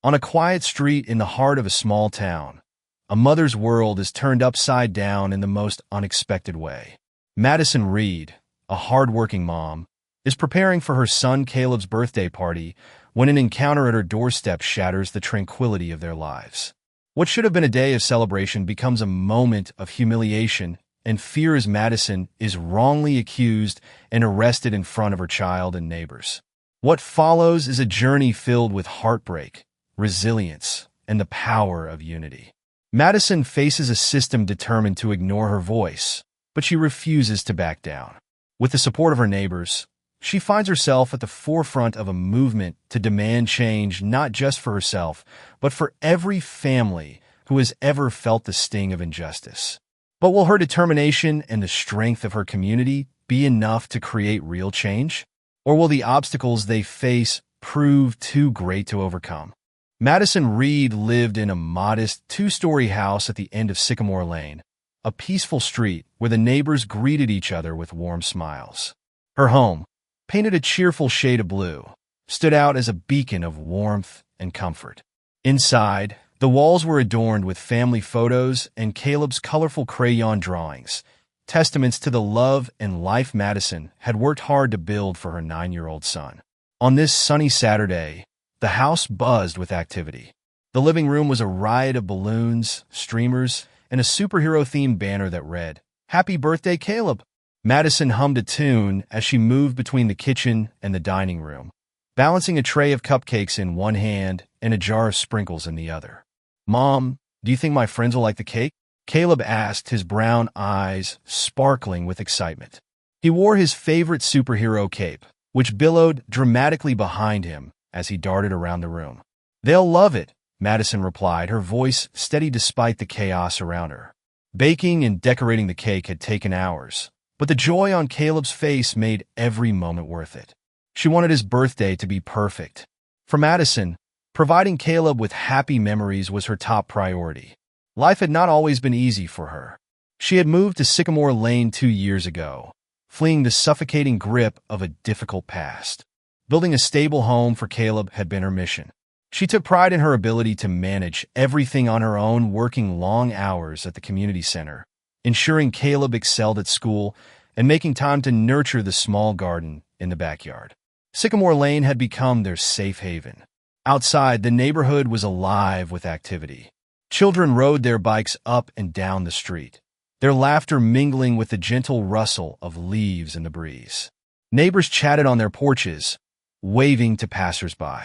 On a quiet street in the heart of a small town, a mother's world is turned upside down in the most unexpected way. Madison Reed, a hard-working mom, is preparing for her son Caleb's birthday party when an encounter at her doorstep shatters the tranquility of their lives. What should have been a day of celebration becomes a moment of humiliation and fear as Madison is wrongly accused and arrested in front of her child and neighbors. What follows is a journey filled with heartbreak, resilience, and the power of unity. Madison faces a system determined to ignore her voice, but she refuses to back down. With the support of her neighbors, she finds herself at the forefront of a movement to demand change not just for herself, but for every family who has ever felt the sting of injustice. But will her determination and the strength of her community be enough to create real change? Or will the obstacles they face prove too great to overcome? Madison Reed lived in a modest two-story house at the end of Sycamore Lane, a peaceful street where the neighbors greeted each other with warm smiles. Her home, painted a cheerful shade of blue, stood out as a beacon of warmth and comfort. Inside, the walls were adorned with family photos and Caleb's colorful crayon drawings, testaments to the love and life Madison had worked hard to build for her 9-year-old son. On this sunny Saturday, the house buzzed with activity. The living room was a riot of balloons, streamers, and a superhero-themed banner that read, "Happy Birthday, Caleb!" Madison hummed a tune as she moved between the kitchen and the dining room, balancing a tray of cupcakes in one hand and a jar of sprinkles in the other. "Mom, do you think my friends will like the cake?" Caleb asked, his brown eyes sparkling with excitement. He wore his favorite superhero cape, which billowed dramatically behind him as he darted around the room. "They'll love it," Madison replied, her voice steady despite the chaos around her. Baking and decorating the cake had taken hours, but the joy on Caleb's face made every moment worth it. She wanted his birthday to be perfect. For Madison, providing Caleb with happy memories was her top priority. Life had not always been easy for her. She had moved to Sycamore Lane 2 years ago, fleeing the suffocating grip of a difficult past. Building a stable home for Caleb had been her mission. She took pride in her ability to manage everything on her own, working long hours at the community center, ensuring Caleb excelled at school, and making time to nurture the small garden in the backyard. Sycamore Lane had become their safe haven. Outside, the neighborhood was alive with activity. Children rode their bikes up and down the street, their laughter mingling with the gentle rustle of leaves in the breeze. Neighbors chatted on their porches, waving to passersby.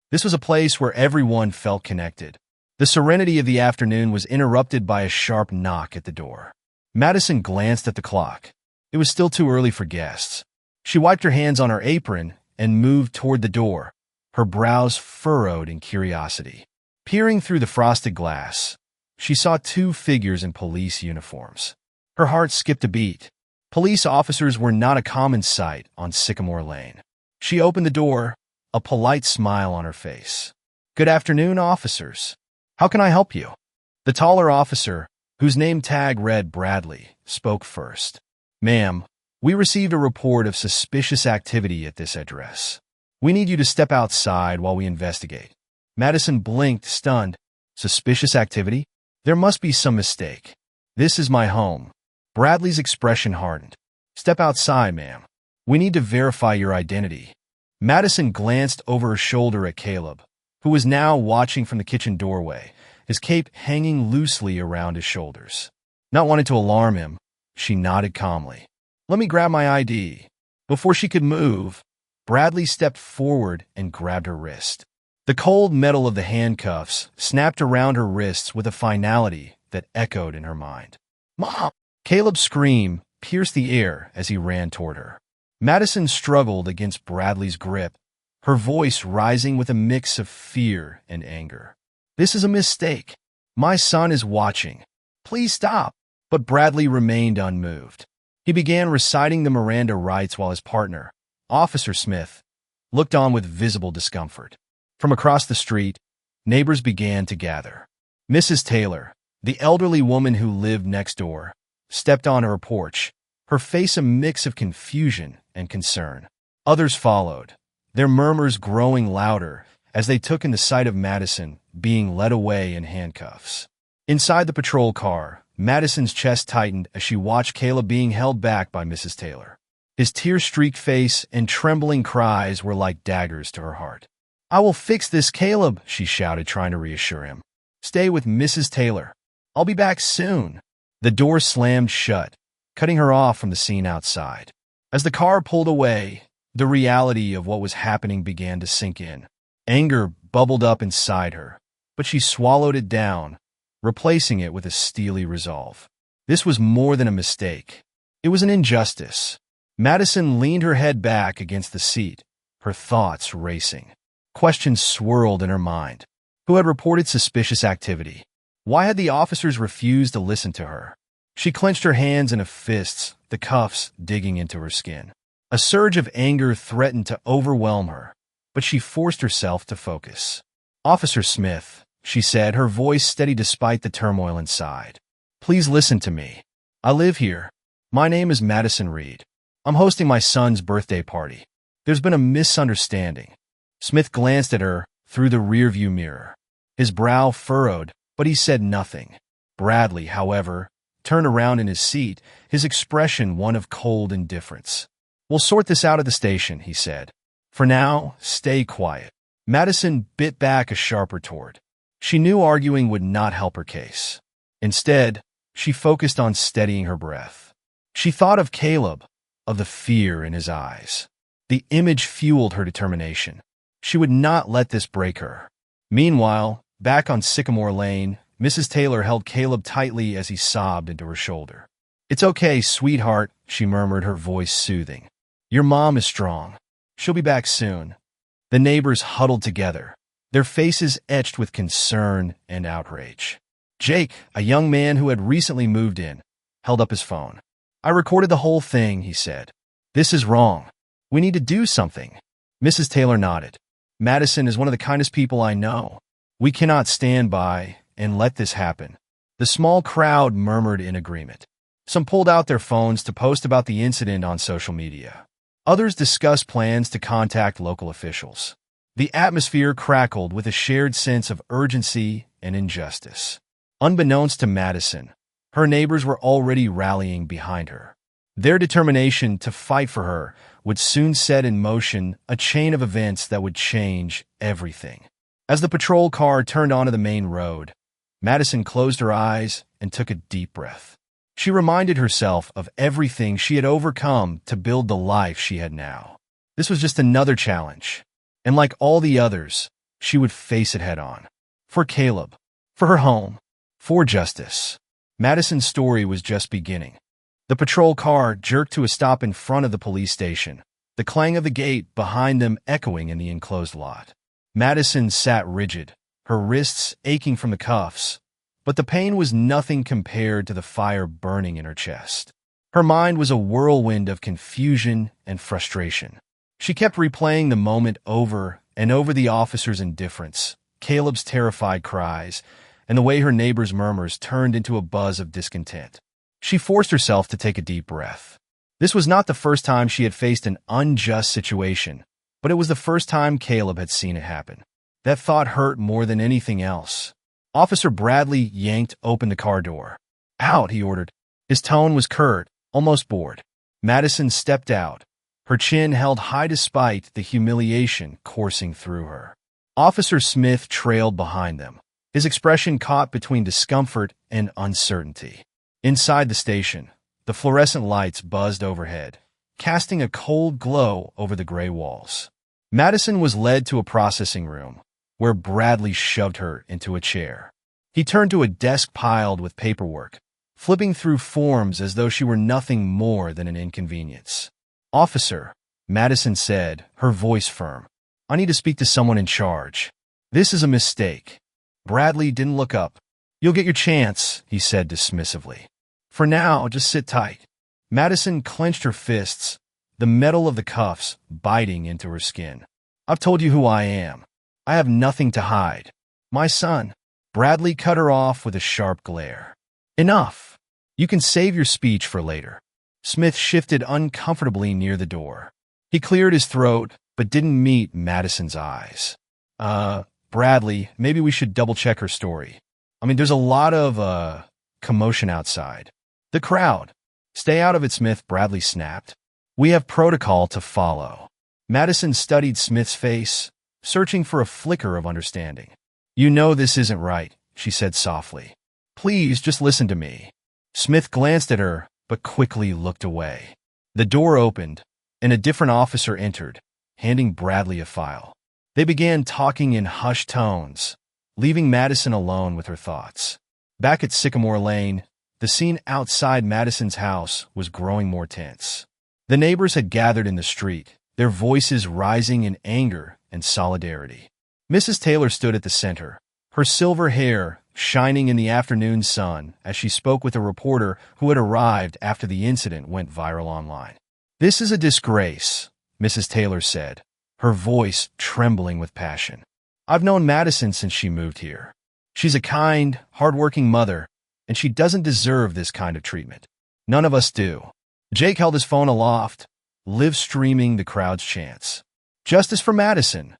This was a place where everyone felt connected. The serenity of the afternoon was interrupted by a sharp knock at the door. Madison glanced at the clock. It was still too early for guests. She wiped her hands on her apron and moved toward the door, her brows furrowed in curiosity. Peering through the frosted glass, she saw 2 figures in police uniforms. Her heart skipped a beat. Police officers were not a common sight on Sycamore Lane. She opened the door, a polite smile on her face. "Good afternoon, officers. How can I help you?" The taller officer, whose name tag read Bradley, spoke first. "Ma'am, we received a report of suspicious activity at this address. We need you to step outside while we investigate." Madison blinked, stunned. "Suspicious activity? There must be some mistake. This is my home." Bradley's expression hardened. "Step outside, ma'am. We need to verify your identity." Madison glanced over her shoulder at Caleb, who was now watching from the kitchen doorway, his cape hanging loosely around his shoulders. Not wanting to alarm him, she nodded calmly. "Let me grab my ID." Before she could move, Bradley stepped forward and grabbed her wrist. The cold metal of the handcuffs snapped around her wrists with a finality that echoed in her mind. "Mom!" Caleb's scream pierced the air as he ran toward her. Madison struggled against Bradley's grip, her voice rising with a mix of fear and anger. "This is a mistake. My son is watching. Please stop." But Bradley remained unmoved. He began reciting the Miranda rights while his partner, Officer Smith, looked on with visible discomfort. From across the street, neighbors began to gather. Mrs. Taylor, the elderly woman who lived next door, stepped on her porch, her face a mix of confusion and concern. Others followed, their murmurs growing louder as they took in the sight of Madison being led away in handcuffs. Inside the patrol car, Madison's chest tightened as she watched Caleb being held back by Mrs. Taylor. His tear-streaked face and trembling cries were like daggers to her heart. "I will fix this, Caleb," she shouted, trying to reassure him. "Stay with Mrs. Taylor. I'll be back soon." The door slammed shut, cutting her off from the scene outside. As the car pulled away, the reality of what was happening began to sink in. Anger bubbled up inside her, but she swallowed it down, replacing it with a steely resolve. This was more than a mistake. It was an injustice. Madison leaned her head back against the seat, her thoughts racing. Questions swirled in her mind. Who had reported suspicious activity? Why had the officers refused to listen to her? She clenched her hands into fists, the cuffs digging into her skin. A surge of anger threatened to overwhelm her, but she forced herself to focus. "Officer Smith," she said, her voice steady despite the turmoil inside. "Please listen to me. I live here. My name is Madison Reed. I'm hosting my son's birthday party. There's been a misunderstanding." Smith glanced at her through the rearview mirror. His brow furrowed, but he said nothing. Bradley, however, turned around in his seat, his expression one of cold indifference. "We'll sort this out at the station," he said. "For now, stay quiet." Madison bit back a sharp retort. She knew arguing would not help her case. Instead, she focused on steadying her breath. She thought of Caleb, of the fear in his eyes. The image fueled her determination. She would not let this break her. Meanwhile, back on Sycamore Lane, Mrs. Taylor held Caleb tightly as he sobbed into her shoulder. "It's okay, sweetheart," she murmured, her voice soothing. "Your mom is strong. She'll be back soon." The neighbors huddled together, their faces etched with concern and outrage. Jake, a young man who had recently moved in, held up his phone. "I recorded the whole thing," he said. "This is wrong. We need to do something." Mrs. Taylor nodded. "Madison is one of the kindest people I know. We cannot stand by and let this happen." The small crowd murmured in agreement. Some pulled out their phones to post about the incident on social media. Others discussed plans to contact local officials. The atmosphere crackled with a shared sense of urgency and injustice. Unbeknownst to Madison, her neighbors were already rallying behind her. Their determination to fight for her would soon set in motion a chain of events that would change everything. As the patrol car turned onto the main road, Madison closed her eyes and took a deep breath. She reminded herself of everything she had overcome to build the life she had now. This was just another challenge, and like all the others, she would face it head on. For Caleb, for her home, for justice. Madison's story was just beginning. The patrol car jerked to a stop in front of the police station, the clang of the gate behind them echoing in the enclosed lot. Madison sat rigid, her wrists aching from the cuffs, but the pain was nothing compared to the fire burning in her chest. Her mind was a whirlwind of confusion and frustration. She kept replaying the moment over and over: the officer's indifference, Caleb's terrified cries, and the way her neighbors' murmurs turned into a buzz of discontent. She forced herself to take a deep breath. This was not the first time she had faced an unjust situation, but it was the first time Caleb had seen it happen. That thought hurt more than anything else. Officer Bradley yanked open the car door. "Out," he ordered. His tone was curt, almost bored. Madison stepped out, her chin held high despite the humiliation coursing through her. Officer Smith trailed behind them, his expression caught between discomfort and uncertainty. Inside the station, the fluorescent lights buzzed overhead, casting a cold glow over the gray walls. Madison was led to a processing room, where Bradley shoved her into a chair. He turned to a desk piled with paperwork, flipping through forms as though she were nothing more than an inconvenience. "Officer," Madison said, her voice firm, "I need to speak to someone in charge. This is a mistake." Bradley didn't look up. "You'll get your chance," he said dismissively. "For now, just sit tight." Madison clenched her fists, the metal of the cuffs biting into her skin. "I've told you who I am. I have nothing to hide. My son." Bradley cut her off with a sharp glare. "Enough. You can save your speech for later." Smith shifted uncomfortably near the door. He cleared his throat, but didn't meet Madison's eyes. Bradley, maybe we should double-check her story. I mean, there's a lot of, commotion outside. The crowd. Stay out of it, Smith, Bradley snapped. We have protocol to follow. Madison studied Smith's face, searching for a flicker of understanding. You know this isn't right, she said softly. Please, just listen to me. Smith glanced at her, but quickly looked away. The door opened, and a different officer entered, handing Bradley a file. They began talking in hushed tones, leaving Madison alone with her thoughts. Back at Sycamore Lane, the scene outside Madison's house was growing more tense. The neighbors had gathered in the street, their voices rising in anger and solidarity. Mrs. Taylor stood at the center, her silver hair shining in the afternoon sun as she spoke with a reporter who had arrived after the incident went viral online. This is a disgrace, Mrs. Taylor said, her voice trembling with passion. I've known Madison since she moved here. She's a kind, hardworking mother, and she doesn't deserve this kind of treatment. None of us do. Jake held his phone aloft, live streaming the crowd's chants. Justice for Madison,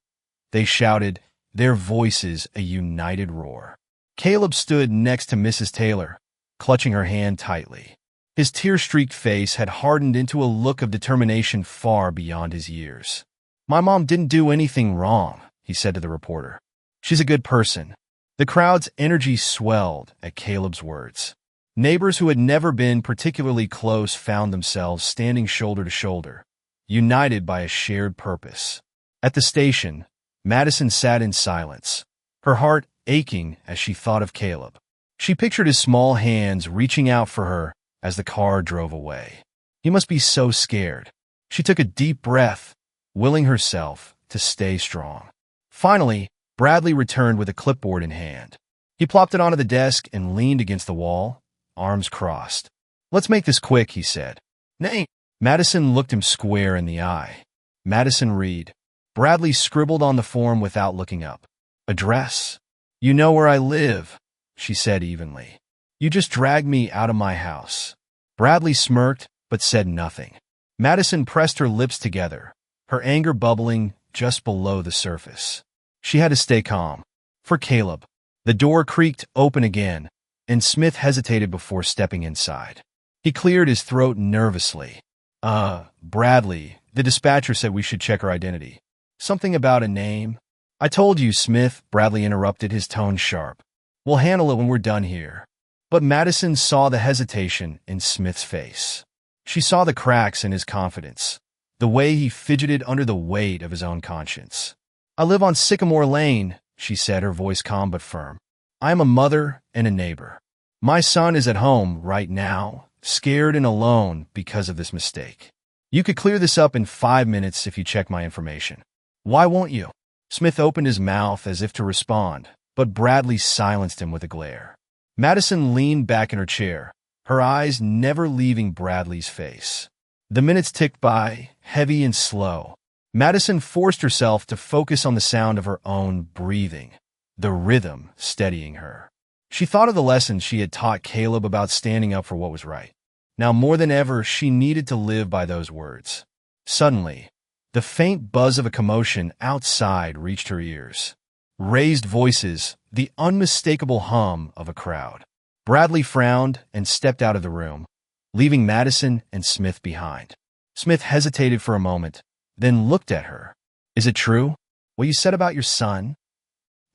they shouted, their voices a united roar. Caleb stood next to Mrs. Taylor, clutching her hand tightly. His tear-streaked face had hardened into a look of determination far beyond his years. My mom didn't do anything wrong, he said to the reporter. She's a good person. The crowd's energy swelled at Caleb's words. Neighbors who had never been particularly close found themselves standing shoulder to shoulder, united by a shared purpose. At the station, Madison sat in silence, her heart aching as she thought of Caleb. She pictured his small hands reaching out for her as the car drove away. He must be so scared. She took a deep breath, willing herself to stay strong. Finally, Bradley returned with a clipboard in hand. He plopped it onto the desk and leaned against the wall, arms crossed. Let's make this quick, he said. Name. Madison looked him square in the eye. Madison Reed. Bradley scribbled on the form without looking up. Address. You know where I live, she said evenly. You just dragged me out of my house. Bradley smirked, but said nothing. Madison pressed her lips together, her anger bubbling just below the surface. She had to stay calm. For Caleb. The door creaked open again, and Smith hesitated before stepping inside. He cleared his throat nervously. Bradley, the dispatcher said we should check her identity. Something about a name? I told you, Smith, Bradley interrupted, his tone sharp. We'll handle it when we're done here. But Madison saw the hesitation in Smith's face. She saw the cracks in his confidence, the way he fidgeted under the weight of his own conscience. I live on Sycamore Lane, she said, her voice calm but firm. I am a mother and a neighbor. My son is at home right now, scared and alone because of this mistake. You could clear this up in 5 minutes if you check my information. Why won't you? Smith opened his mouth as if to respond, but Bradley silenced him with a glare. Madison leaned back in her chair, her eyes never leaving Bradley's face. The minutes ticked by, heavy and slow. Madison forced herself to focus on the sound of her own breathing, the rhythm steadying her. She thought of the lessons she had taught Caleb about standing up for what was right. Now more than ever, she needed to live by those words. Suddenly, the faint buzz of a commotion outside reached her ears. Raised voices, the unmistakable hum of a crowd. Bradley frowned and stepped out of the room, leaving Madison and Smith behind. Smith hesitated for a moment, then looked at her. Is it true, what you said about your son?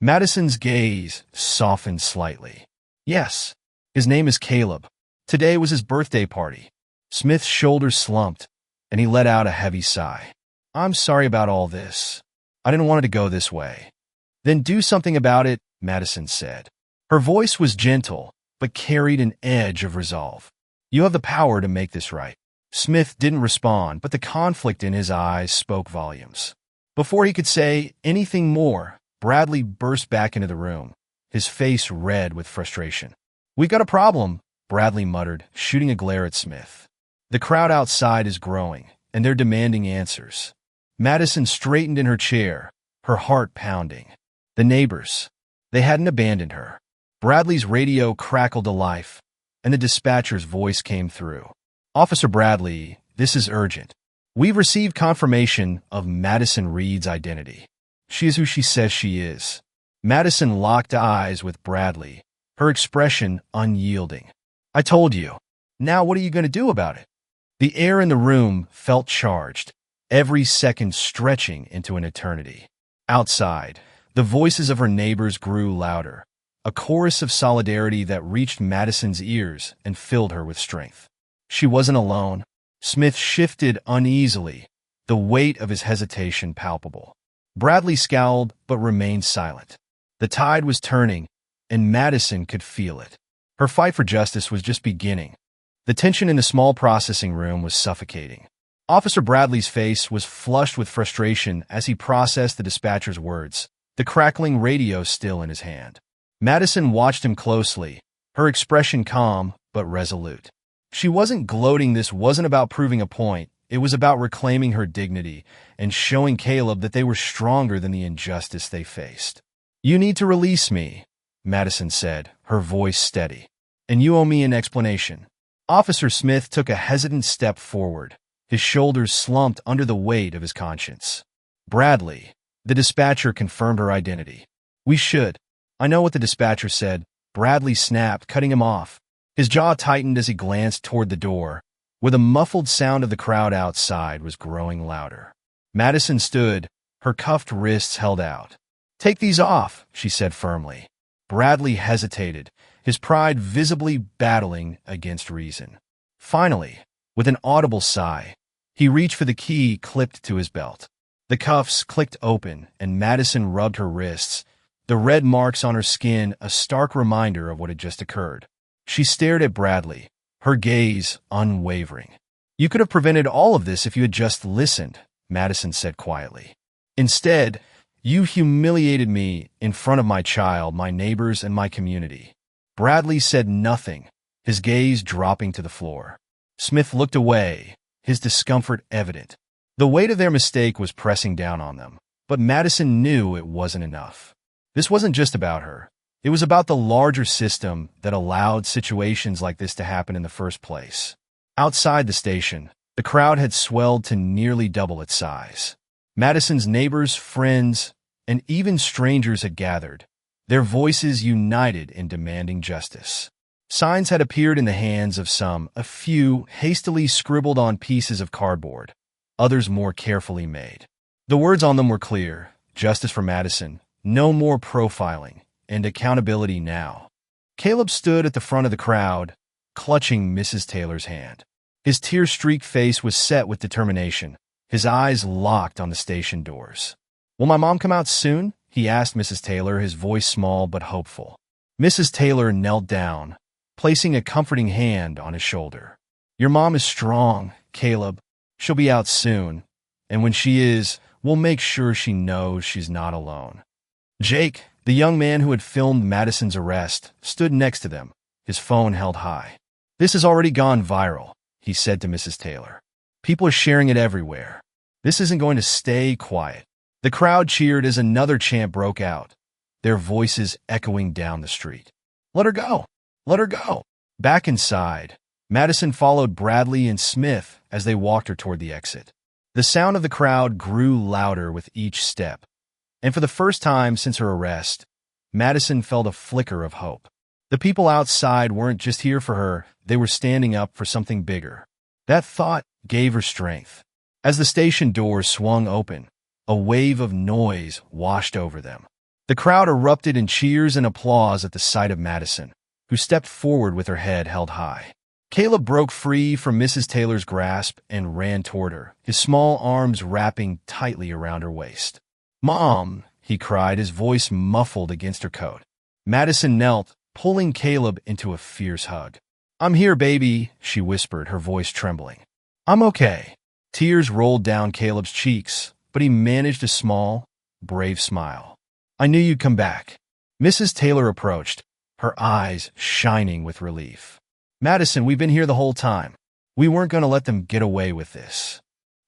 Madison's gaze softened slightly. Yes, his name is Caleb. Today was his birthday party. Smith's shoulders slumped, and he let out a heavy sigh. I'm sorry about all this. I didn't want it to go this way. Then do something about it, Madison said. Her voice was gentle, but carried an edge of resolve. You have the power to make this right. Smith didn't respond, but the conflict in his eyes spoke volumes. Before he could say anything more, Bradley burst back into the room, his face red with frustration. We got a problem, Bradley muttered, shooting a glare at Smith. The crowd outside is growing, and they're demanding answers. Madison straightened in her chair, her heart pounding. The neighbors. They hadn't abandoned her. Bradley's radio crackled to life, and the dispatcher's voice came through. Officer Bradley, this is urgent. We've received confirmation of Madison Reed's identity. She is who she says she is. Madison locked eyes with Bradley, her expression unyielding. I told you. Now what are you going to do about it? The air in the room felt charged, every second stretching into an eternity. Outside, the voices of her neighbors grew louder, a chorus of solidarity that reached Madison's ears and filled her with strength. She wasn't alone. Smith shifted uneasily, the weight of his hesitation palpable. Bradley scowled but remained silent. The tide was turning, and Madison could feel it. Her fight for justice was just beginning. The tension in the small processing room was suffocating. Officer Bradley's face was flushed with frustration as he processed the dispatcher's words, the crackling radio still in his hand. Madison watched him closely, her expression calm but resolute. She wasn't gloating. This wasn't about proving a point. It was about reclaiming her dignity and showing Caleb that they were stronger than the injustice they faced. You need to release me, Madison said, her voice steady. And you owe me an explanation. Officer Smith took a hesitant step forward, his shoulders slumped under the weight of his conscience. Bradley, the dispatcher, confirmed her identity. We should. I know what the dispatcher said. Bradley snapped, cutting him off. His jaw tightened as he glanced toward the door, where the muffled sound of the crowd outside was growing louder. Madison stood, her cuffed wrists held out. Take these off, she said firmly. Bradley hesitated, his pride visibly battling against reason. Finally, with an audible sigh, he reached for the key clipped to his belt. The cuffs clicked open, and Madison rubbed her wrists, the red marks on her skin a stark reminder of what had just occurred. She stared at Bradley, her gaze unwavering. You could have prevented all of this if you had just listened, Madison said quietly. Instead, you humiliated me in front of my child, my neighbors, and my community. Bradley said nothing, his gaze dropping to the floor. Smith looked away, his discomfort evident. The weight of their mistake was pressing down on them, but Madison knew it wasn't enough. This wasn't just about her. It was about the larger system that allowed situations like this to happen in the first place. Outside the station, the crowd had swelled to nearly double its size. Madison's neighbors, friends, and even strangers had gathered, their voices united in demanding justice. Signs had appeared in the hands of some, a few hastily scribbled on pieces of cardboard, others more carefully made. The words on them were clear: justice for Madison, no more profiling, and accountability now. Caleb stood at the front of the crowd, clutching Mrs. Taylor's hand. His tear-streaked face was set with determination, his eyes locked on the station doors. Will my mom come out soon? He asked Mrs. Taylor, his voice small but hopeful. Mrs. Taylor knelt down, placing a comforting hand on his shoulder. Your mom is strong, Caleb. She'll be out soon, and when she is, we'll make sure she knows she's not alone. Jake, the young man who had filmed Madison's arrest, stood next to them, his phone held high. This has already gone viral, he said to Mrs. Taylor. People are sharing it everywhere. This isn't going to stay quiet. The crowd cheered as another chant broke out, their voices echoing down the street. Let her go! Let her go! Back inside, Madison followed Bradley and Smith as they walked her toward the exit. The sound of the crowd grew louder with each step, and for the first time since her arrest, Madison felt a flicker of hope. The people outside weren't just here for her, they were standing up for something bigger. That thought gave her strength. As the station doors swung open, a wave of noise washed over them. The crowd erupted in cheers and applause at the sight of Madison, who stepped forward with her head held high. Caleb broke free from Mrs. Taylor's grasp and ran toward her, his small arms wrapping tightly around her waist. Mom, he cried, his voice muffled against her coat. Madison knelt, pulling Caleb into a fierce hug. I'm here, baby, she whispered, her voice trembling. I'm okay. Tears rolled down Caleb's cheeks, but he managed a small, brave smile. I knew you'd come back. Mrs. Taylor approached, her eyes shining with relief. Madison, we've been here the whole time. We weren't going to let them get away with this.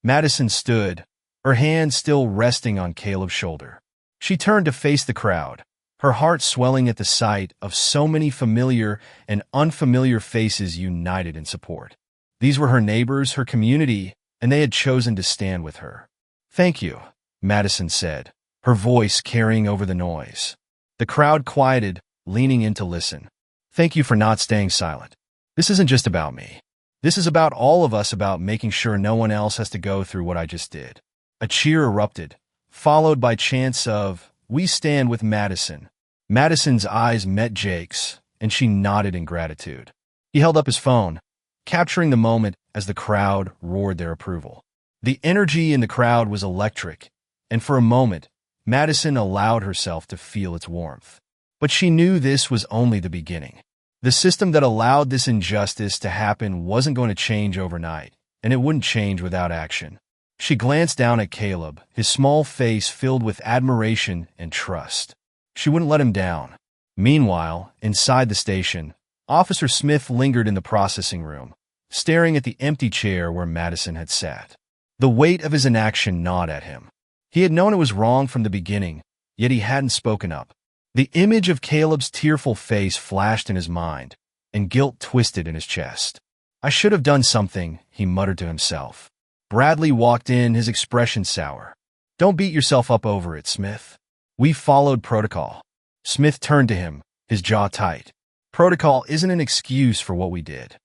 Madison stood, her hand still resting on Caleb's shoulder. She turned to face the crowd, her heart swelling at the sight of so many familiar and unfamiliar faces united in support. These were her neighbors, her community, and they had chosen to stand with her. Thank you, Madison said, her voice carrying over the noise. The crowd quieted, leaning in to listen. Thank you for not staying silent. This isn't just about me. This is about all of us, about making sure no one else has to go through what I just did. A cheer erupted, followed by chants of, "We stand with Madison." Madison's eyes met Jake's, and she nodded in gratitude. He held up his phone, capturing the moment as the crowd roared their approval. The energy in the crowd was electric, and for a moment, Madison allowed herself to feel its warmth. But she knew this was only the beginning. The system that allowed this injustice to happen wasn't going to change overnight, and it wouldn't change without action. She glanced down at Caleb, his small face filled with admiration and trust. She wouldn't let him down. Meanwhile, inside the station, Officer Smith lingered in the processing room, staring at the empty chair where Madison had sat. The weight of his inaction gnawed at him. He had known it was wrong from the beginning, yet he hadn't spoken up. The image of Caleb's tearful face flashed in his mind, and guilt twisted in his chest. I should have done something, he muttered to himself. Bradley walked in, his expression sour. Don't beat yourself up over it, Smith. We followed protocol. Smith turned to him, his jaw tight. Protocol isn't an excuse for what we did.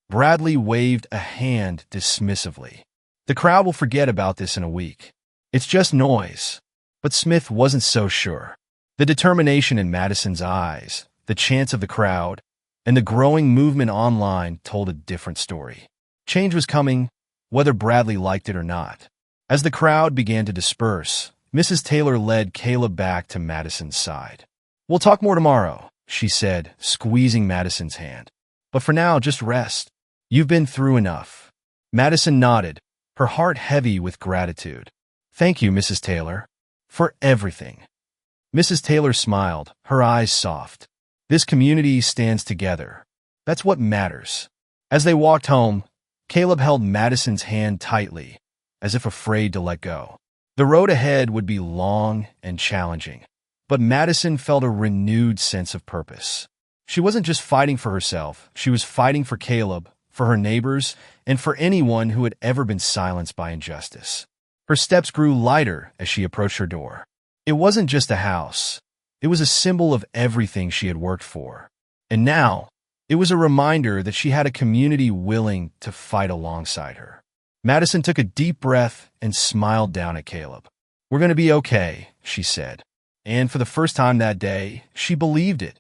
Bradley waved a hand dismissively. The crowd will forget about this in a week. It's just noise. But Smith wasn't so sure. The determination in Madison's eyes, the chants of the crowd, and the growing movement online told a different story. Change was coming, whether Bradley liked it or not. As the crowd began to disperse, Mrs. Taylor led Caleb back to Madison's side. We'll talk more tomorrow, she said, squeezing Madison's hand. But for now, just rest. You've been through enough. Madison nodded, her heart heavy with gratitude. Thank you, Mrs. Taylor, for everything. Mrs. Taylor smiled, her eyes soft. This community stands together. That's what matters. As they walked home, Caleb held Madison's hand tightly, as if afraid to let go. The road ahead would be long and challenging, but Madison felt a renewed sense of purpose. She wasn't just fighting for herself, she was fighting for Caleb, for her neighbors, and for anyone who had ever been silenced by injustice. Her steps grew lighter as she approached her door. It wasn't just a house. It was a symbol of everything she had worked for. And now, it was a reminder that she had a community willing to fight alongside her. Madison took a deep breath and smiled down at Caleb. We're going to be okay, she said. And for the first time that day, she believed it.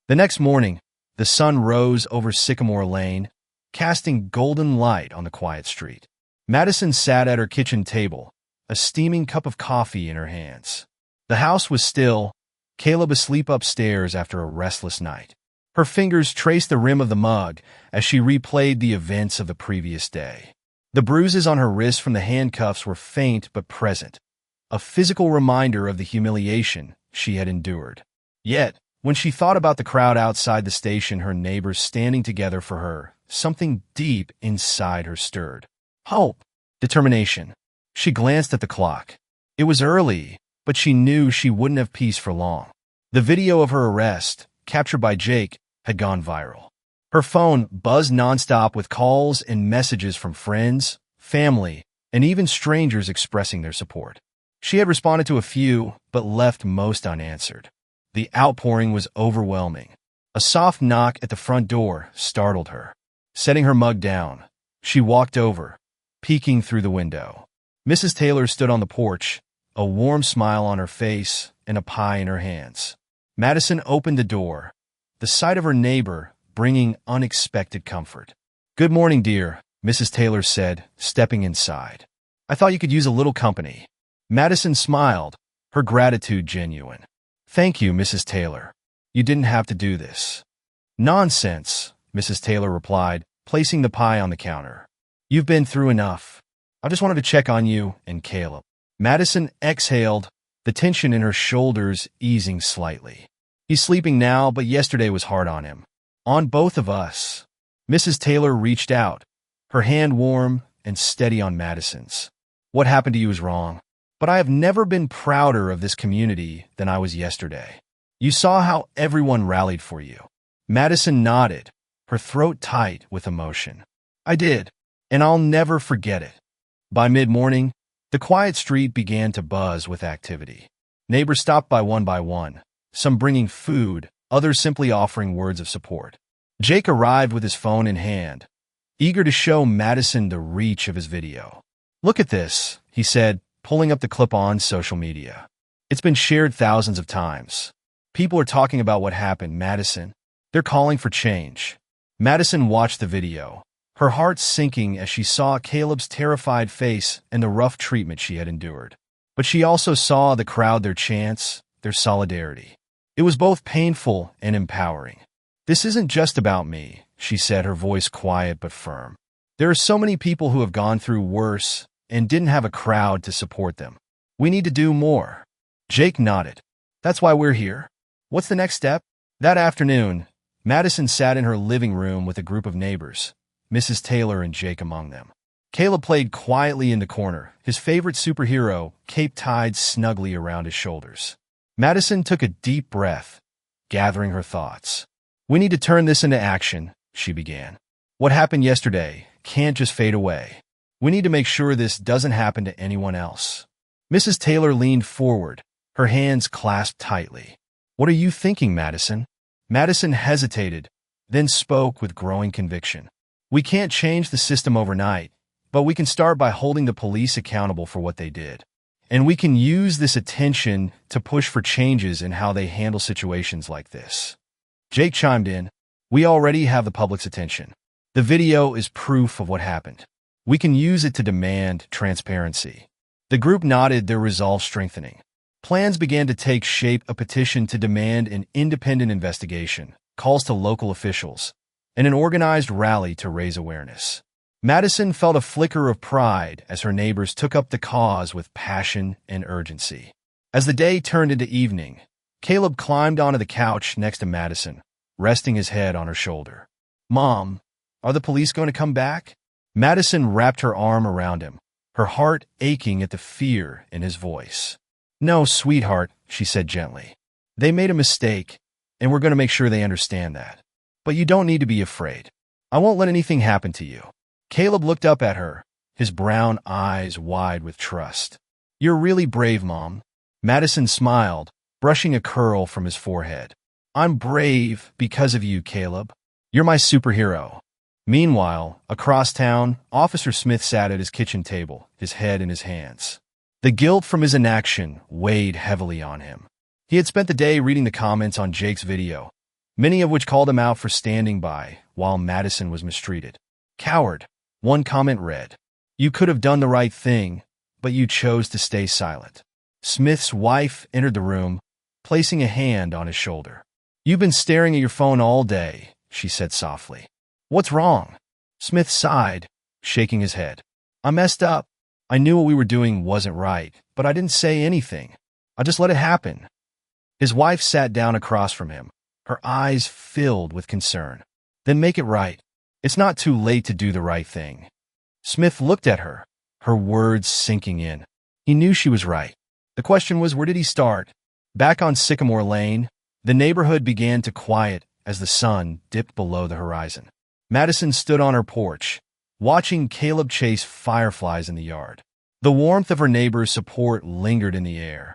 The next morning, the sun rose over Sycamore Lane, casting golden light on the quiet street. Madison sat at her kitchen table, a steaming cup of coffee in her hands. The house was still, Caleb asleep upstairs after a restless night. Her fingers traced the rim of the mug as she replayed the events of the previous day. The bruises on her wrists from the handcuffs were faint but present, a physical reminder of the humiliation she had endured. Yet, when she thought about the crowd outside the station, her neighbors standing together for her, something deep inside her stirred. Hope, determination. She glanced at the clock. It was early, but she knew she wouldn't have peace for long. The video of her arrest, captured by Jake, had gone viral. Her phone buzzed nonstop with calls and messages from friends, family, and even strangers expressing their support. She had responded to a few, but left most unanswered. The outpouring was overwhelming. A soft knock at the front door startled her. Setting her mug down, she walked over, peeking through the window. Mrs. Taylor stood on the porch, a warm smile on her face and a pie in her hands. Madison opened the door, the sight of her neighbor bringing unexpected comfort. Good morning, dear, Mrs. Taylor said, stepping inside. I thought you could use a little company. Madison smiled, her gratitude genuine. Thank you, Mrs. Taylor. You didn't have to do this. Nonsense, Mrs. Taylor replied, placing the pie on the counter. You've been through enough. I just wanted to check on you and Caleb. Madison exhaled, the tension in her shoulders easing slightly. He's sleeping now, but yesterday was hard on him. On both of us. Mrs. Taylor reached out, her hand warm and steady on Madison's. What happened to you is wrong, but I have never been prouder of this community than I was yesterday. You saw how everyone rallied for you. Madison nodded, her throat tight with emotion. I did, and I'll never forget it. By mid-morning, the quiet street began to buzz with activity. Neighbors stopped by one, some bringing food, others simply offering words of support. Jake arrived with his phone in hand, eager to show Madison the reach of his video. "Look at this," he said, pulling up the clip on social media. "It's been shared thousands of times. People are talking about what happened, Madison. They're calling for change." Madison watched the video, her heart sinking as she saw Caleb's terrified face and the rough treatment she had endured. But she also saw the crowd their chants, their solidarity. It was both painful and empowering. "This isn't just about me," she said, her voice quiet but firm. "There are so many people who have gone through worse and didn't have a crowd to support them. We need to do more." Jake nodded. "That's why we're here. What's the next step?" That afternoon, Madison sat in her living room with a group of neighbors, Mrs. Taylor and Jake among them. Caleb played quietly in the corner, his favorite superhero, cape tied snugly around his shoulders. Madison took a deep breath, gathering her thoughts. "We need to turn this into action," she began. "What happened yesterday can't just fade away. We need to make sure this doesn't happen to anyone else." Mrs. Taylor leaned forward, her hands clasped tightly. "What are you thinking, Madison?" Madison hesitated, then spoke with growing conviction. "We can't change the system overnight, but we can start by holding the police accountable for what they did. And we can use this attention to push for changes in how they handle situations like this." Jake chimed in. "We already have the public's attention. The video is proof of what happened. We can use it to demand transparency." The group nodded, their resolve strengthening. Plans began to take shape: a petition to demand an independent investigation, calls to local officials, and an organized rally to raise awareness. Madison felt a flicker of pride as her neighbors took up the cause with passion and urgency. As the day turned into evening, Caleb climbed onto the couch next to Madison, resting his head on her shoulder. "Mom, are the police going to come back?" Madison wrapped her arm around him, her heart aching at the fear in his voice. "No, sweetheart," she said gently. "They made a mistake, and we're going to make sure they understand that. But you don't need to be afraid. I won't let anything happen to you." Caleb looked up at her, his brown eyes wide with trust. "You're really brave, Mom." Madison smiled, brushing a curl from his forehead. "I'm brave because of you, Caleb. You're my superhero." Meanwhile, across town, Officer Smith sat at his kitchen table, his head in his hands. The guilt from his inaction weighed heavily on him. He had spent the day reading the comments on Jake's video, many of which called him out for standing by while Madison was mistreated. "Coward," one comment read. "You could have done the right thing, but you chose to stay silent." Smith's wife entered the room, placing a hand on his shoulder. "You've been staring at your phone all day," she said softly. "What's wrong?" Smith sighed, shaking his head. "I messed up. I knew what we were doing wasn't right, but I didn't say anything. I just let it happen." His wife sat down across from him, her eyes filled with concern. "Then make it right. It's not too late to do the right thing." Smith looked at her, her words sinking in. He knew she was right. The question was, where did he start? Back on Sycamore Lane, the neighborhood began to quiet as the sun dipped below the horizon. Madison stood on her porch, watching Caleb chase fireflies in the yard. The warmth of her neighbor's support lingered in the air,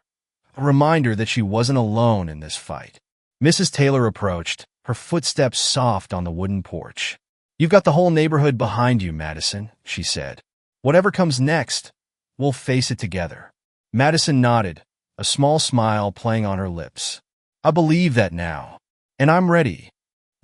a reminder that she wasn't alone in this fight. Mrs. Taylor approached, her footsteps soft on the wooden porch. "You've got the whole neighborhood behind you, Madison," she said. "Whatever comes next, we'll face it together." Madison nodded, a small smile playing on her lips. "I believe that now, and I'm ready."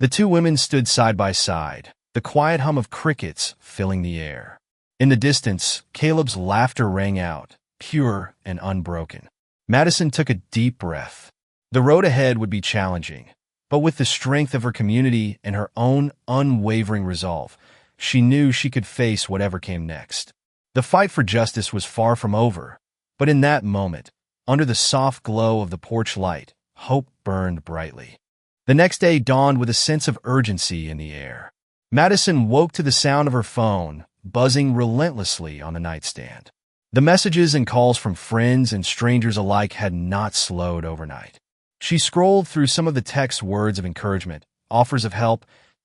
The two women stood side by side, the quiet hum of crickets filling the air. In the distance, Caleb's laughter rang out, pure and unbroken. Madison took a deep breath. The road ahead would be challenging, but with the strength of her community and her own unwavering resolve, she knew she could face whatever came next. The fight for justice was far from over, but in that moment, under the soft glow of the porch light, hope burned brightly. The next day dawned with a sense of urgency in the air. Madison woke to the sound of her phone, buzzing relentlessly on the nightstand. The messages and calls from friends and strangers alike had not slowed overnight. She scrolled through some of the text's words of encouragement, offers of help,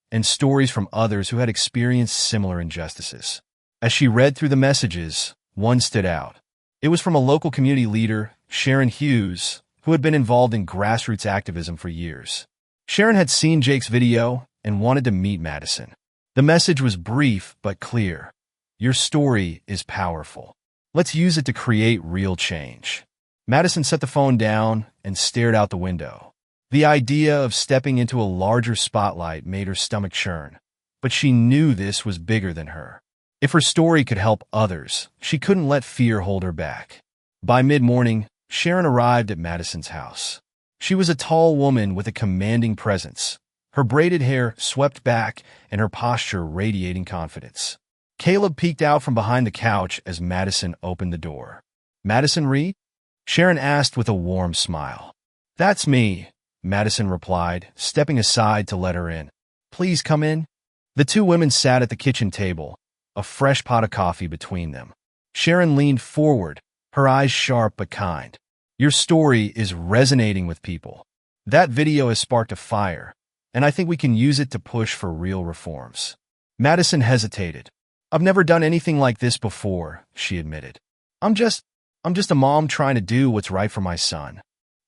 and stories from others who had experienced similar injustices. As she read through the messages, one stood out. It was from a local community leader, Sharon Hughes, who had been involved in grassroots activism for years. Sharon had seen Jake's video and wanted to meet Madison. The message was brief but clear. Your story is powerful. Let's use it to create real change. Madison set the phone down and stared out the window. The idea of stepping into a larger spotlight made her stomach churn, but she knew this was bigger than her. If her story could help others, she couldn't let fear hold her back. By mid-morning, Sharon arrived at Madison's house. She was a tall woman with a commanding presence, her braided hair swept back and her posture radiating confidence. Caleb peeked out from behind the couch as Madison opened the door. "Madison Reed?" Sharon asked with a warm smile. "That's me," Madison replied, stepping aside to let her in. "Please come in." The two women sat at the kitchen table, a fresh pot of coffee between them. Sharon leaned forward, her eyes sharp but kind. "Your story is resonating with people. That video has sparked a fire, and I think we can use it to push for real reforms." Madison hesitated. "I've never done anything like this before," she admitted. I'm just a mom trying to do what's right for my son."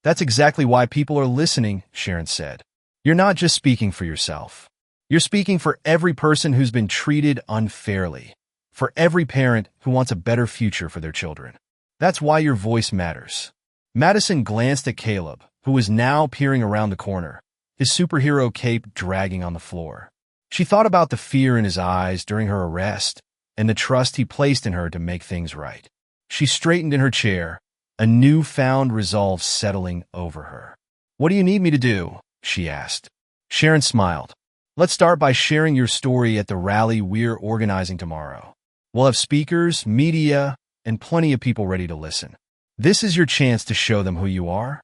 "That's exactly why people are listening," Sharon said. "You're not just speaking for yourself. You're speaking for every person who's been treated unfairly, for every parent who wants a better future for their children. That's why your voice matters." Madison glanced at Caleb, who was now peering around the corner, his superhero cape dragging on the floor. She thought about the fear in his eyes during her arrest and the trust he placed in her to make things right. She straightened in her chair, a newfound resolve settling over her. "What do you need me to do?" she asked. Sharon smiled. "Let's start by sharing your story at the rally we're organizing tomorrow. We'll have speakers, media, and plenty of people ready to listen. This is your chance to show them who you are."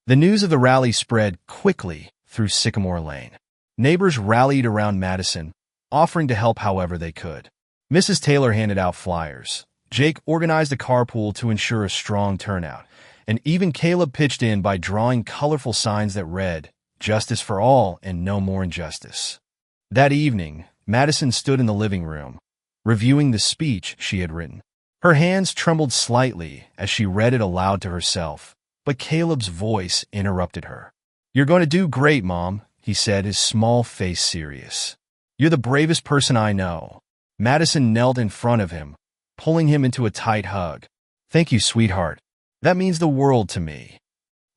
The news of the rally spread quickly through Sycamore Lane. Neighbors rallied around Madison, offering to help however they could. Mrs. Taylor handed out flyers. Jake organized a carpool to ensure a strong turnout, and even Caleb pitched in by drawing colorful signs that read, "Justice for all and no more injustice." That evening, Madison stood in the living room, reviewing the speech she had written. Her hands trembled slightly as she read it aloud to herself, but Caleb's voice interrupted her. "You're going to do great, Mom," he said, his small face serious. "You're the bravest person I know." Madison knelt in front of him, pulling him into a tight hug. "Thank you, sweetheart. That means the world to me."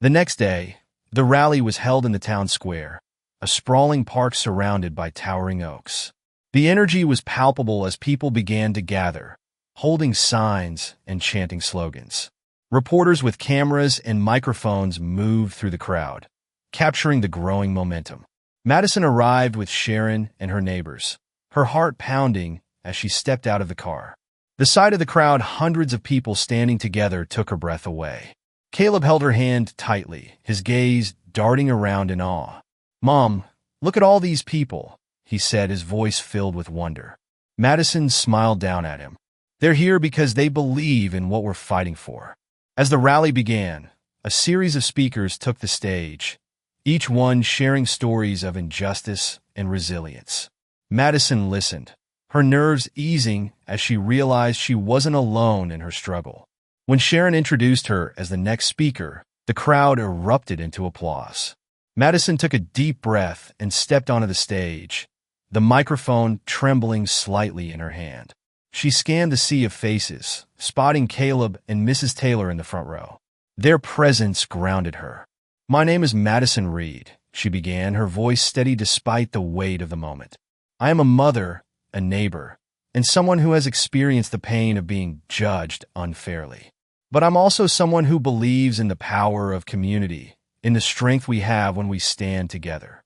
The next day, the rally was held in the town square, a sprawling park surrounded by towering oaks. The energy was palpable as people began to gather, holding signs and chanting slogans. Reporters with cameras and microphones moved through the crowd, capturing the growing momentum. Madison arrived with Sharon and her neighbors, her heart pounding as she stepped out of the car. The sight of the crowd, hundreds of people standing together, took her breath away. Caleb held her hand tightly, his gaze darting around in awe. "Mom, look at all these people," he said, his voice filled with wonder. Madison smiled down at him. "They're here because they believe in what we're fighting for." As the rally began, a series of speakers took the stage, each one sharing stories of injustice and resilience. Madison listened, her nerves easing as she realized she wasn't alone in her struggle. When Sharon introduced her as the next speaker, the crowd erupted into applause. Madison took a deep breath and stepped onto the stage, the microphone trembling slightly in her hand. She scanned the sea of faces, spotting Caleb and Mrs. Taylor in the front row. Their presence grounded her. "My name is Madison Reed," she began, her voice steady despite the weight of the moment. "I am a mother, a neighbor, and someone who has experienced the pain of being judged unfairly. But I'm also someone who believes in the power of community, in the strength we have when we stand together."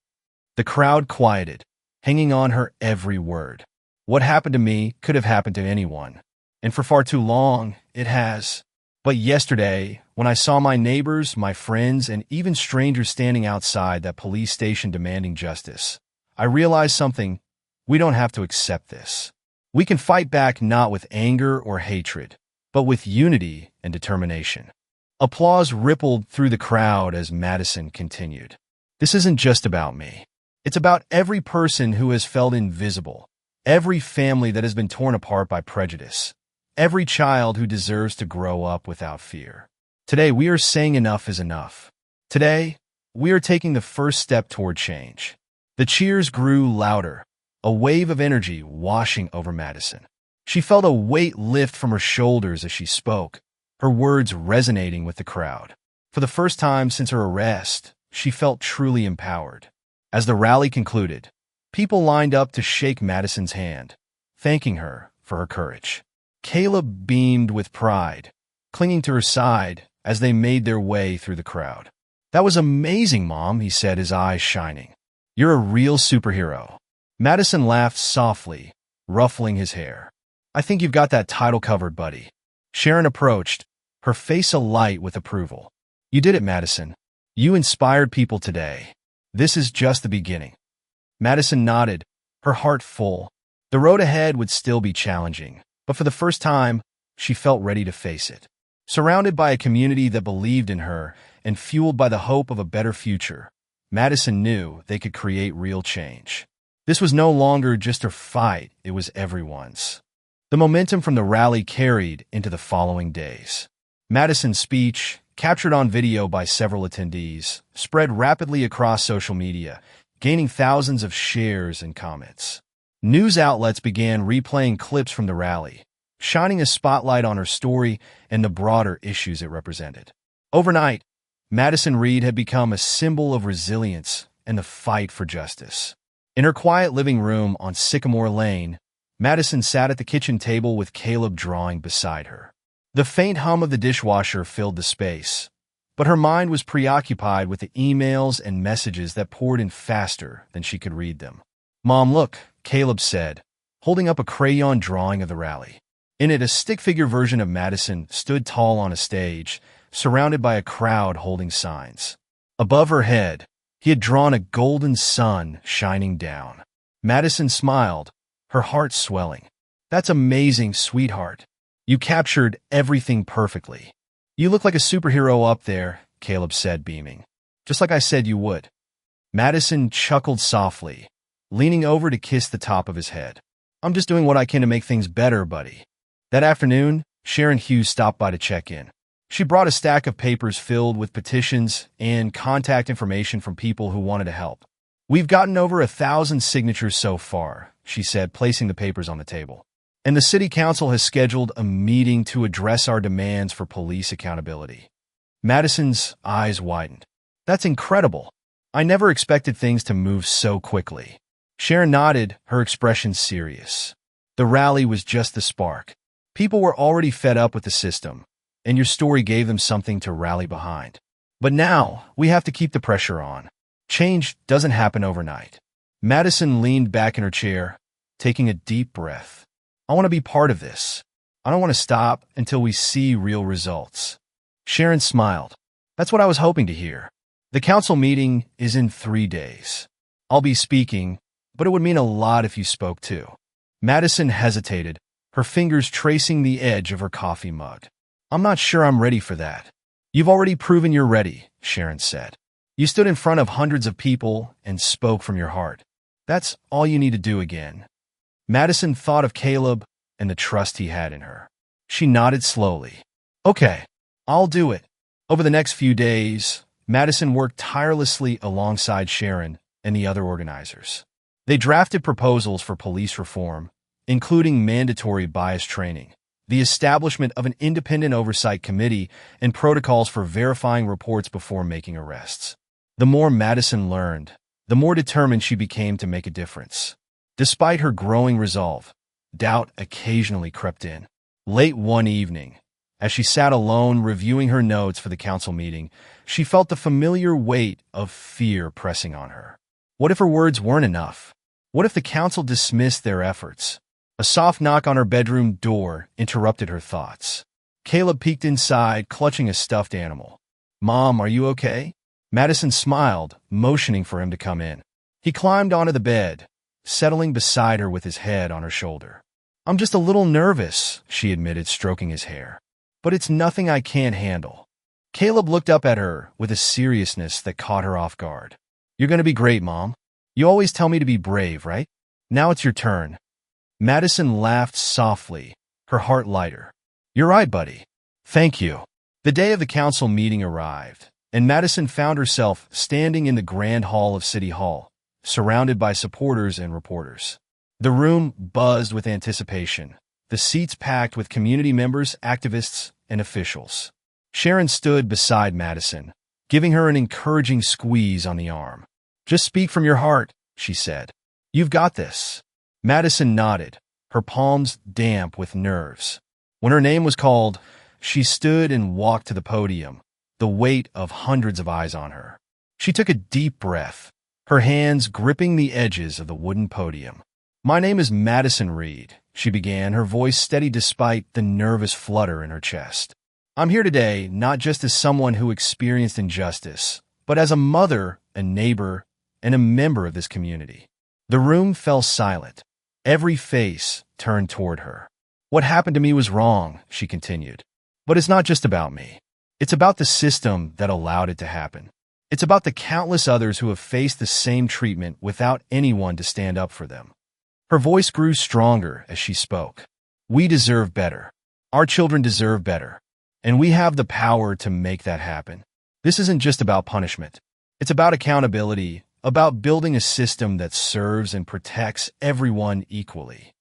The crowd quieted, hanging on her every word. What happened to me could have happened to anyone, and for far too long, it has. But yesterday, when I saw my neighbors, my friends, and even strangers standing outside that police station demanding justice, I realized something. We don't have to accept this. We can fight back not with anger or hatred, but with unity and determination. Applause rippled through the crowd as Madison continued. "This isn't just about me. It's about every person who has felt invisible, every family that has been torn apart by prejudice, every child who deserves to grow up without fear. Today, we are saying enough is enough. Today, we are taking the first step toward change. The cheers grew louder, a wave of energy washing over Madison. She felt a weight lift from her shoulders as she spoke, her words resonating with the crowd. For the first time since her arrest, she felt truly empowered. As the rally concluded, people lined up to shake Madison's hand, thanking her for her courage. Caleb beamed with pride, clinging to her side as they made their way through the crowd. "That was amazing, Mom," he said, his eyes shining. "You're a real superhero." Madison laughed softly, ruffling his hair. "I think you've got that title covered, buddy." Sharon approached, her face alight with approval. "You did it, Madison. You inspired people today. This is just the beginning." Madison nodded, her heart full. The road ahead would still be challenging, but for the first time, she felt ready to face it. Surrounded by a community that believed in her and fueled by the hope of a better future, Madison knew they could create real change. This was no longer just her fight, it was everyone's. The momentum from the rally carried into the following days. Madison's speech, captured on video by several attendees, spread rapidly across social media, gaining thousands of shares and comments. News outlets began replaying clips from the rally, shining a spotlight on her story and the broader issues it represented. Overnight, Madison Reed had become a symbol of resilience and the fight for justice. In her quiet living room on Sycamore Lane, Madison sat at the kitchen table with Caleb drawing beside her. The faint hum of the dishwasher filled the space, but her mind was preoccupied with the emails and messages that poured in faster than she could read them. "Mom, look," Caleb said, holding up a crayon drawing of the rally. In it, a stick-figure version of Madison stood tall on a stage, surrounded by a crowd holding signs. Above her head, he had drawn a golden sun shining down. Madison smiled, her heart swelling. "That's amazing, sweetheart. You captured everything perfectly." "You look like a superhero up there," Caleb said, beaming. "Just like I said you would." Madison chuckled softly, leaning over to kiss the top of his head. "I'm just doing what I can to make things better, buddy." That afternoon, Sharon Hughes stopped by to check in. She brought a stack of papers filled with petitions and contact information from people who wanted to help. "We've gotten over 1,000 signatures so far," she said, placing the papers on the table. "And the city council has scheduled a meeting to address our demands for police accountability." Madison's eyes widened. "That's incredible. I never expected things to move so quickly." Sharon nodded, her expression serious. "The rally was just the spark. People were already fed up with the system, and your story gave them something to rally behind. But now, we have to keep the pressure on. Change doesn't happen overnight." Madison leaned back in her chair, taking a deep breath. "I want to be part of this. I don't want to stop until we see real results." Sharon smiled. "That's what I was hoping to hear. The council meeting is in 3 days. I'll be speaking, but it would mean a lot if you spoke too." Madison hesitated, her fingers tracing the edge of her coffee mug. "I'm not sure I'm ready for that." "You've already proven you're ready," Sharon said. "You stood in front of hundreds of people and spoke from your heart. That's all you need to do again." Madison thought of Caleb and the trust he had in her. She nodded slowly. "Okay, I'll do it." Over the next few days, Madison worked tirelessly alongside Sharon and the other organizers. They drafted proposals for police reform, including mandatory bias training, the establishment of an independent oversight committee, and protocols for verifying reports before making arrests. The more Madison learned, the more determined she became to make a difference. Despite her growing resolve, doubt occasionally crept in. Late one evening, as she sat alone reviewing her notes for the council meeting, she felt the familiar weight of fear pressing on her. What if her words weren't enough? What if the council dismissed their efforts? A soft knock on her bedroom door interrupted her thoughts. Caleb peeked inside, clutching a stuffed animal. "Mom, are you okay?" Madison smiled, motioning for him to come in. He climbed onto the bed, settling beside her with his head on her shoulder. "I'm just a little nervous," she admitted, stroking his hair. "But it's nothing I can't handle." Caleb looked up at her with a seriousness that caught her off guard. "You're going to be great, Mom. You always tell me to be brave, right? Now it's your turn." Madison laughed softly, her heart lighter. "You're right, buddy. Thank you." The day of the council meeting arrived, and Madison found herself standing in the grand hall of City Hall, surrounded by supporters and reporters. The room buzzed with anticipation, the seats packed with community members, activists, and officials. Sharon stood beside Madison, giving her an encouraging squeeze on the arm. "Just speak from your heart," she said. "You've got this." Madison nodded, her palms damp with nerves. When her name was called, she stood and walked to the podium, the weight of hundreds of eyes on her. She took a deep breath, her hands gripping the edges of the wooden podium. "My name is Madison Reed," she began, her voice steady despite the nervous flutter in her chest. "I'm here today not just as someone who experienced injustice, but as a mother, a neighbor, and a member of this community." The room fell silent. Every face turned toward her. "What happened to me was wrong," she continued. "But it's not just about me. It's about the system that allowed it to happen. It's about the countless others who have faced the same treatment without anyone to stand up for them." Her voice grew stronger as she spoke. "We deserve better. Our children deserve better. And we have the power to make that happen. This isn't just about punishment. It's about accountability, about building a system that serves and protects everyone equally."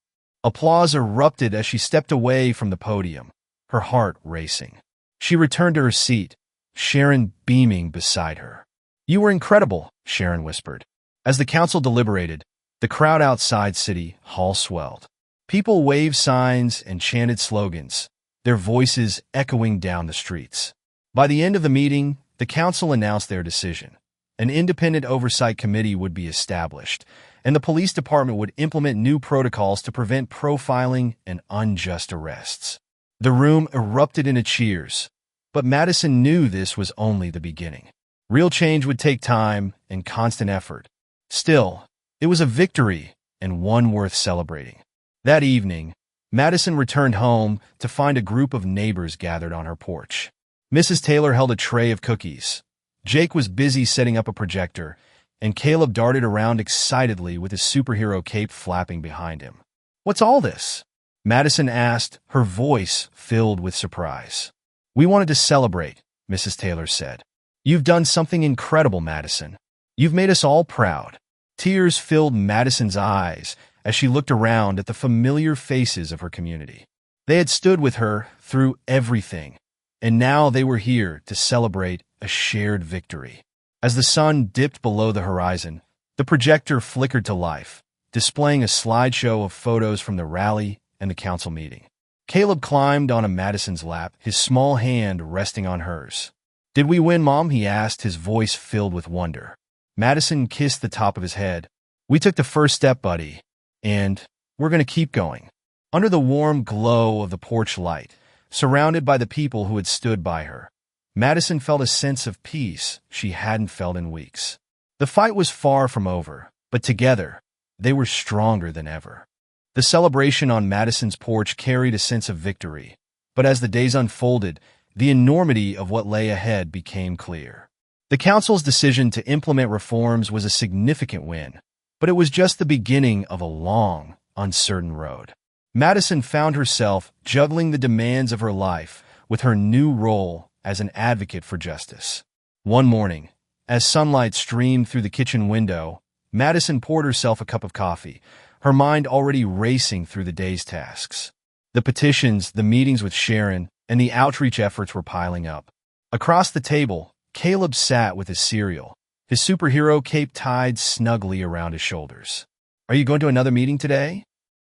Applause erupted as she stepped away from the podium, her heart racing. She returned to her seat, Sharon beaming beside her. "You were incredible," Sharon whispered. As the council deliberated, the crowd outside City Hall swelled. People waved signs and chanted slogans, their voices echoing down the streets. By the end of the meeting, the council announced their decision. An independent oversight committee would be established, and the police department would implement new protocols to prevent profiling and unjust arrests. The room erupted into cheers, but Madison knew this was only the beginning. Real change would take time and constant effort. Still, it was a victory and one worth celebrating. That evening, Madison returned home to find a group of neighbors gathered on her porch. Mrs. Taylor held a tray of cookies. Jake was busy setting up a projector, and Caleb darted around excitedly with his superhero cape flapping behind him. "What's all this?" Madison asked, her voice filled with surprise. "We wanted to celebrate," Mrs. Taylor said. "You've done something incredible, Madison. You've made us all proud." Tears filled Madison's eyes as she looked around at the familiar faces of her community. They had stood with her through everything, and now they were here to celebrate a shared victory. As the sun dipped below the horizon, the projector flickered to life, displaying a slideshow of photos from the rally and the council meeting. Caleb climbed onto Madison's lap, his small hand resting on hers. "Did we win, Mom?" he asked, his voice filled with wonder. Madison kissed the top of his head. "We took the first step, buddy, and we're going to keep going." Under the warm glow of the porch light, surrounded by the people who had stood by her, Madison felt a sense of peace she hadn't felt in weeks. The fight was far from over, but together, they were stronger than ever. The celebration on Madison's porch carried a sense of victory, but as the days unfolded, the enormity of what lay ahead became clear. The council's decision to implement reforms was a significant win, but it was just the beginning of a long, uncertain road. Madison found herself juggling the demands of her life with her new role as an advocate for justice. One morning, as sunlight streamed through the kitchen window, Madison poured herself a cup of coffee, her mind already racing through the day's tasks. The petitions, the meetings with Sharon, and the outreach efforts were piling up. Across the table, Caleb sat with his cereal, his superhero cape tied snugly around his shoulders. "Are you going to another meeting today?"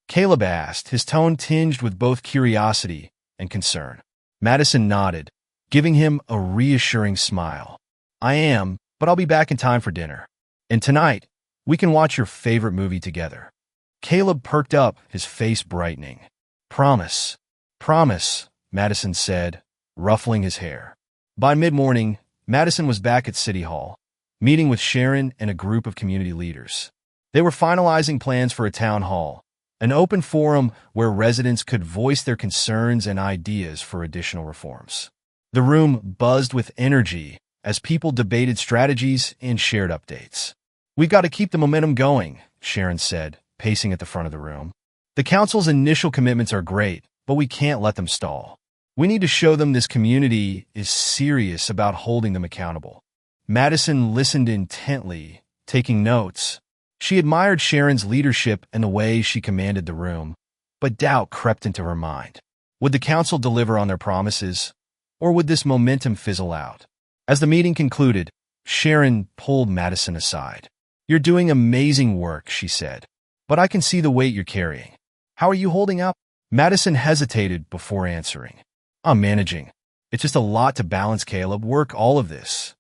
Caleb asked, his tone tinged with both curiosity and concern. Madison nodded, giving him a reassuring smile. "I am, but I'll be back in time for dinner. And tonight, we can watch your favorite movie together." Caleb perked up, his face brightening. "Promise. Promise," Madison said, ruffling his hair. By mid-morning, Madison was back at City Hall, meeting with Sharon and a group of community leaders. They were finalizing plans for a town hall, an open forum where residents could voice their concerns and ideas for additional reforms. The room buzzed with energy as people debated strategies and shared updates. "We've got to keep the momentum going," Sharon said, pacing at the front of the room. "The council's initial commitments are great, but we can't let them stall. We need to show them this community is serious about holding them accountable. Madison listened intently, taking notes. She admired Sharon's leadership and the way she commanded the room, but doubt crept into her mind. Would the council deliver on their promises, or would this momentum fizzle out? As the meeting concluded, Sharon pulled Madison aside. "You're doing amazing work," she said, "but I can see the weight you're carrying. How are you holding up?" Madison hesitated before answering. "I'm managing. It's just a lot to balance, Caleb, work, all of this."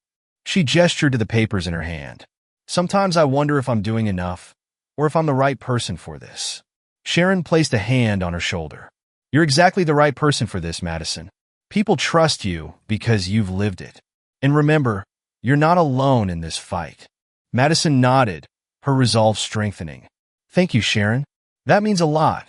She gestured to the papers in her hand. "Sometimes I wonder if I'm doing enough, or if I'm the right person for this." Sharon placed a hand on her shoulder. "You're exactly the right person for this, Madison. People trust you because you've lived it. And remember, you're not alone in this fight." Madison nodded, her resolve strengthening. "Thank you, Sharon. That means a lot."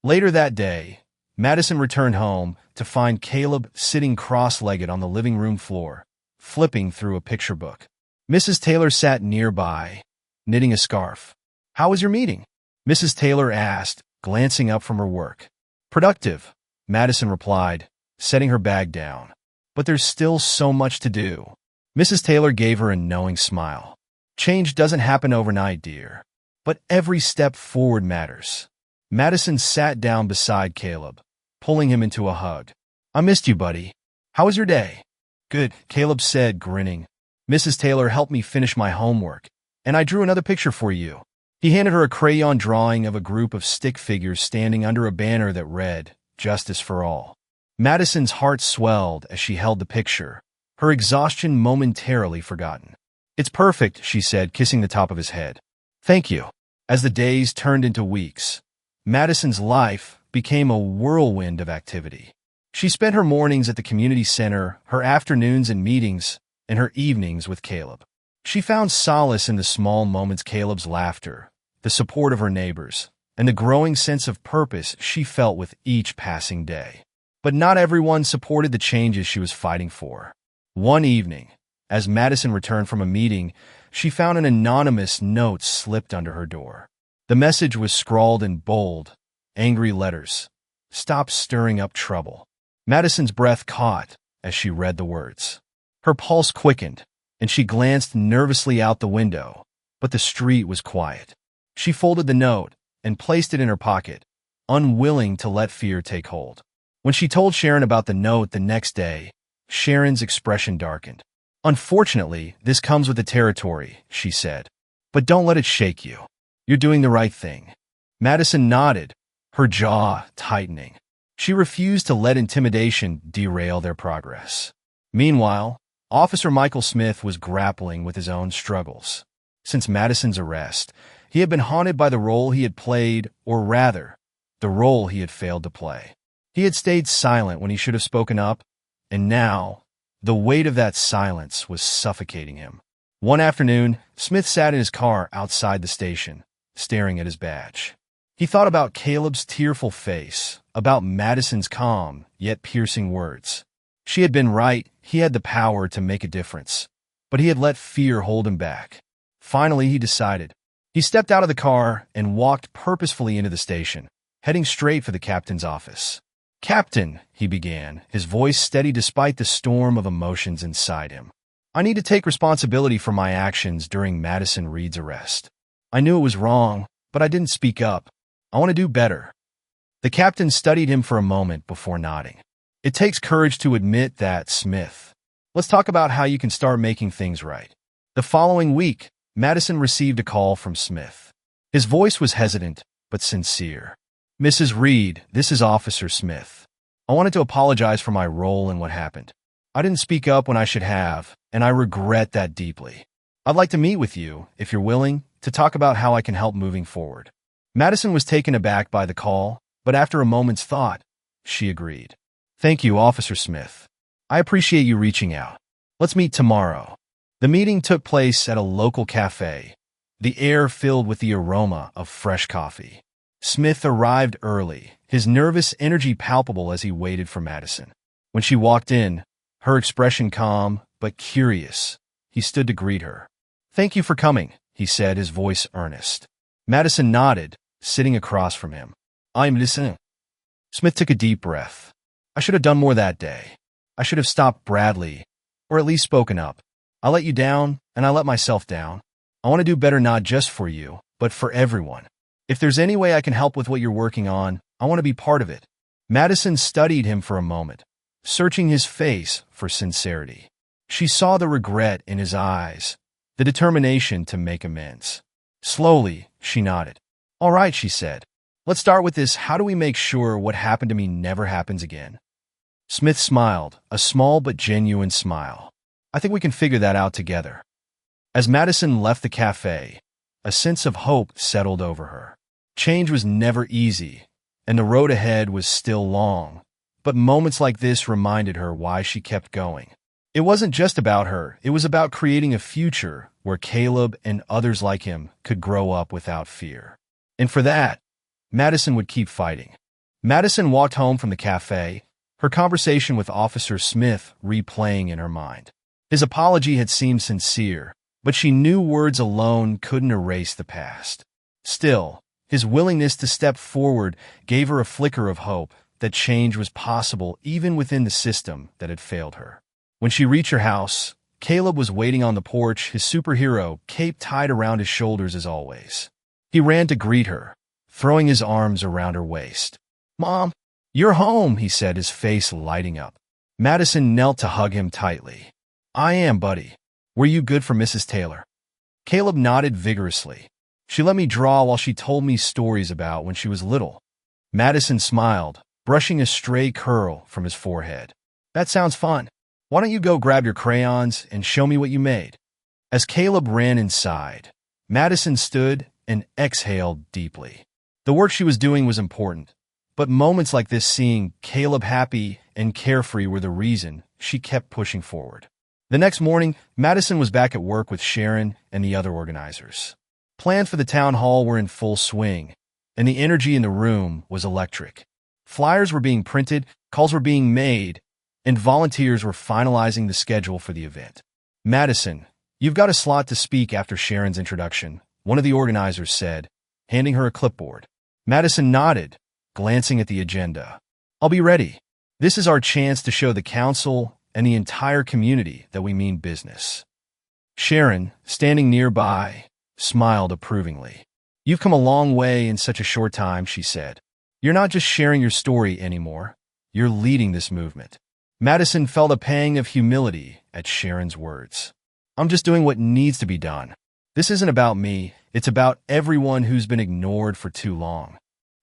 Later that day, Madison returned home to find Caleb sitting cross-legged on the living room floor, flipping through a picture book. Mrs. Taylor sat nearby, knitting a scarf. "How was your meeting?" Mrs. Taylor asked, glancing up from her work. "Productive," Madison replied, setting her bag down. "But there's still so much to do." Mrs. Taylor gave her a knowing smile. "Change doesn't happen overnight, dear, but every step forward matters." Madison sat down beside Caleb, pulling him into a hug. "I missed you, buddy. How was your day?" "Good," Caleb said, grinning. "Mrs. Taylor helped me finish my homework, and I drew another picture for you." He handed her a crayon drawing of a group of stick figures standing under a banner that read, "Justice for All." Madison's heart swelled as she held the picture, her exhaustion momentarily forgotten. "It's perfect," she said, kissing the top of his head. "Thank you." As the days turned into weeks, Madison's life became a whirlwind of activity. She spent her mornings at the community center, her afternoons in meetings, and her evenings with Caleb. She found solace in the small moments: Caleb's laughter, the support of her neighbors, and the growing sense of purpose she felt with each passing day. But not everyone supported the changes she was fighting for. One evening, as Madison returned from a meeting, she found an anonymous note slipped under her door. The message was scrawled in bold, angry letters. "Stop stirring up trouble." Madison's breath caught as she read the words. Her pulse quickened, and she glanced nervously out the window, but the street was quiet. She folded the note and placed it in her pocket, unwilling to let fear take hold. When she told Sharon about the note the next day, Sharon's expression darkened. "Unfortunately, this comes with the territory," she said. "But don't let it shake you. You're doing the right thing." Madison nodded, her jaw tightening. She refused to let intimidation derail their progress. Meanwhile, Officer Michael Smith was grappling with his own struggles. Since Madison's arrest, he had been haunted by the role he had played, or rather, the role he had failed to play. He had stayed silent when he should have spoken up, and now, the weight of that silence was suffocating him. One afternoon, Smith sat in his car outside the station, staring at his badge. He thought about Caleb's tearful face, about Madison's calm, yet piercing words. She had been right, he had the power to make a difference, but he had let fear hold him back. Finally, he decided. He stepped out of the car and walked purposefully into the station, heading straight for the captain's office. "Captain," he began, his voice steady despite the storm of emotions inside him. "I need to take responsibility for my actions during Madison Reed's arrest. I knew it was wrong, but I didn't speak up. I want to do better." The captain studied him for a moment before nodding. "It takes courage to admit that, Smith. Let's talk about how you can start making things right." The following week, Madison received a call from Smith. His voice was hesitant, but sincere. "Mrs. Reed, this is Officer Smith. I wanted to apologize for my role in what happened. I didn't speak up when I should have, and I regret that deeply. I'd like to meet with you, if you're willing, to talk about how I can help moving forward." Madison was taken aback by the call, but after a moment's thought, she agreed. "Thank you, Officer Smith. I appreciate you reaching out. Let's meet tomorrow." The meeting took place at a local cafe, the air filled with the aroma of fresh coffee. Smith arrived early, his nervous energy palpable as he waited for Madison. When she walked in, her expression calm but curious, he stood to greet her. "Thank you for coming," he said, his voice earnest. Madison nodded, sitting across from him. "I'm listening." Smith took a deep breath. I should have done more that day. I should have stopped Bradley, or at least spoken up. I let you down, and I let myself down. I want to do better not just for you, but for everyone. If there's any way I can help with what you're working on, I want to be part of it." Madison studied him for a moment, searching his face for sincerity. She saw the regret in his eyes, the determination to make amends. Slowly, she nodded. "All right," she said. "Let's start with this. How do we make sure what happened to me never happens again?" Smith smiled, a small but genuine smile. "I think we can figure that out together." As Madison left the cafe, a sense of hope settled over her. Change was never easy, and the road ahead was still long, but moments like this reminded her why she kept going. It wasn't just about her, it was about creating a future where Caleb and others like him could grow up without fear. And for that, Madison would keep fighting. Madison walked home from the cafe, her conversation with Officer Smith replaying in her mind. His apology had seemed sincere, but she knew words alone couldn't erase the past. Still, his willingness to step forward gave her a flicker of hope that change was possible even within the system that had failed her. When she reached her house, Caleb was waiting on the porch, his superhero cape tied around his shoulders as always. He ran to greet her, throwing his arms around her waist. "Mom, you're home," he said, his face lighting up. Madison knelt to hug him tightly. "I am, buddy. Were you good for Mrs. Taylor?" Caleb nodded vigorously. "She let me draw while she told me stories about when she was little." Madison smiled, brushing a stray curl from his forehead. "That sounds fun. Why don't you go grab your crayons and show me what you made?" As Caleb ran inside, Madison stood and exhaled deeply. The work she was doing was important, but moments like this, seeing Caleb happy and carefree, were the reason she kept pushing forward. The next morning, Madison was back at work with Sharon and the other organizers. Plans for the town hall were in full swing, and the energy in the room was electric. Flyers were being printed, calls were being made, and volunteers were finalizing the schedule for the event. "Madison, you've got a slot to speak after Sharon's introduction," one of the organizers said, handing her a clipboard. Madison nodded, glancing at the agenda. "I'll be ready. This is our chance to show the council and the entire community that we mean business." Sharon, standing nearby, smiled approvingly. "You've come a long way in such a short time," she said. "You're not just sharing your story anymore. You're leading this movement." Madison felt a pang of humility at Sharon's words. "I'm just doing what needs to be done. This isn't about me, it's about everyone who's been ignored for too long."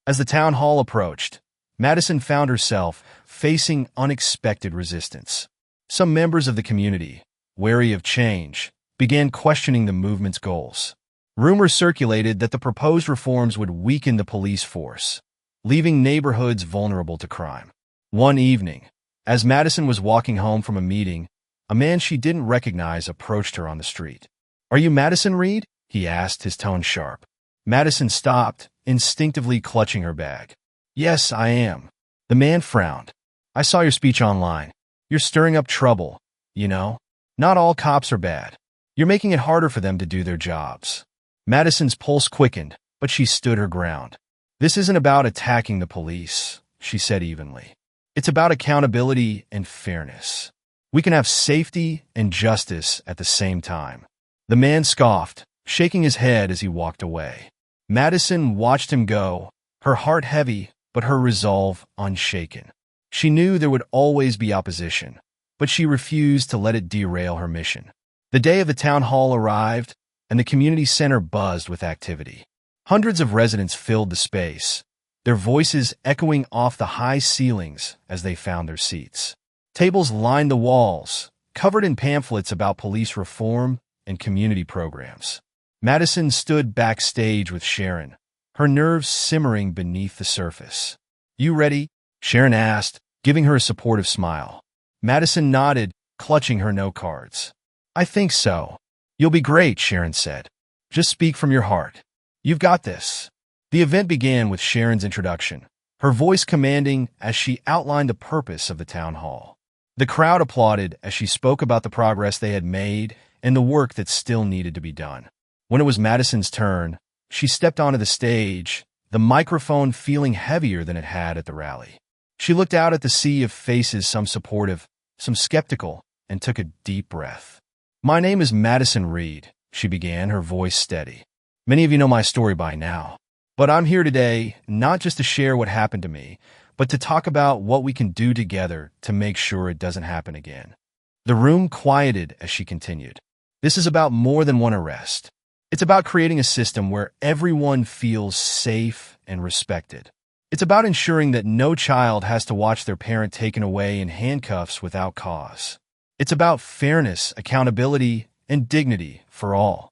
As the town hall approached, Madison found herself facing unexpected resistance. Some members of the community, wary of change, began questioning the movement's goals. Rumors circulated that the proposed reforms would weaken the police force, leaving neighborhoods vulnerable to crime. One evening, as Madison was walking home from a meeting, a man she didn't recognize approached her on the street. "Are you Madison Reed?" he asked, his tone sharp. Madison stopped, instinctively clutching her bag. "Yes, I am." The man frowned. "I saw your speech online. You're stirring up trouble, you know. Not all cops are bad. You're making it harder for them to do their jobs." Madison's pulse quickened, but she stood her ground. "This isn't about attacking the police," she said evenly. "It's about accountability and fairness. We can have safety and justice at the same time." The man scoffed, shaking his head as he walked away. Madison watched him go, her heart heavy, but her resolve unshaken. She knew there would always be opposition, but she refused to let it derail her mission. The day of the town hall arrived, and the community center buzzed with activity. Hundreds of residents filled the space, their voices echoing off the high ceilings as they found their seats. Tables lined the walls, covered in pamphlets about police reform and community programs. Madison stood backstage with Sharon, her nerves simmering beneath the surface. "You ready?" Sharon asked, giving her a supportive smile. Madison nodded, clutching her note cards. "I think so." "You'll be great," Sharon said. "Just speak from your heart. You've got this." The event began with Sharon's introduction, her voice commanding as she outlined the purpose of the town hall. The crowd applauded as she spoke about the progress they had made and the work that still needed to be done. When it was Madison's turn, she stepped onto the stage, the microphone feeling heavier than it had at the rally. She looked out at the sea of faces, some supportive, some skeptical, and took a deep breath. "My name is Madison Reed," she began, her voice steady. "Many of you know my story by now. But I'm here today not just to share what happened to me, but to talk about what we can do together to make sure it doesn't happen again." The room quieted as she continued. "This is about more than one arrest. It's about creating a system where everyone feels safe and respected. It's about ensuring that no child has to watch their parent taken away in handcuffs without cause. It's about fairness, accountability, and dignity for all."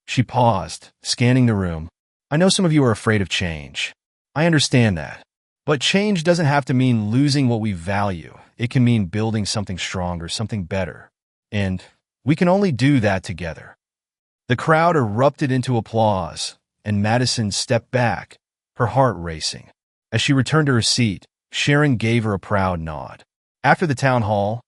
She paused, scanning the room. "I know some of you are afraid of change. I understand that. But change doesn't have to mean losing what we value. It can mean building something stronger, something better. And we can only do that together." The crowd erupted into applause, and Madison stepped back, her heart racing. As she returned to her seat, Sharon gave her a proud nod. After the town hall,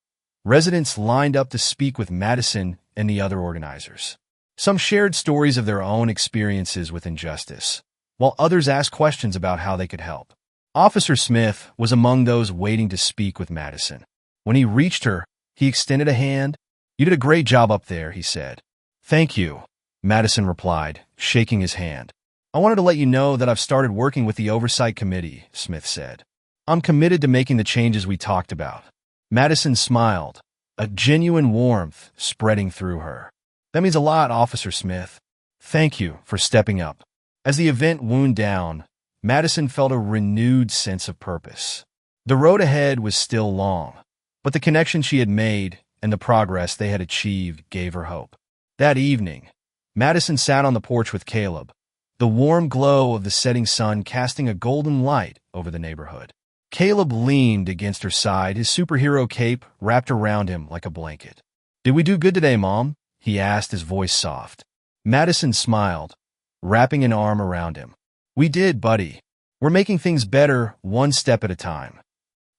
residents lined up to speak with Madison and the other organizers. Some shared stories of their own experiences with injustice, while others asked questions about how they could help. Officer Smith was among those waiting to speak with Madison. When he reached her, he extended a hand. "You did a great job up there," he said. "Thank you," Madison replied, shaking his hand. "I wanted to let you know that I've started working with the Oversight Committee," Smith said. "I'm committed to making the changes we talked about." Madison smiled, a genuine warmth spreading through her. "That means a lot, Officer Smith. Thank you for stepping up." As the event wound down, Madison felt a renewed sense of purpose. The road ahead was still long, but the connection she had made and the progress they had achieved gave her hope. That evening, Madison sat on the porch with Caleb, the warm glow of the setting sun casting a golden light over the neighborhood. Caleb leaned against her side, his superhero cape wrapped around him like a blanket. "Did we do good today, Mom?" he asked, his voice soft. Madison smiled, wrapping an arm around him. "We did, buddy. We're making things better one step at a time."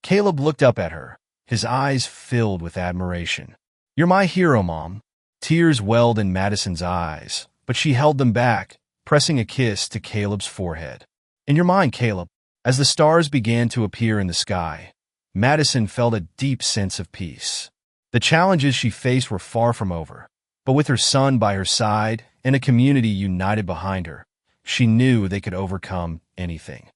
Caleb looked up at her, his eyes filled with admiration. "You're my hero, Mom." Tears welled in Madison's eyes, but she held them back, pressing a kiss to Caleb's forehead. "And you're mine, Caleb." As the stars began to appear in the sky, Madison felt a deep sense of peace. The challenges she faced were far from over, but with her son by her side and a community united behind her, she knew they could overcome anything.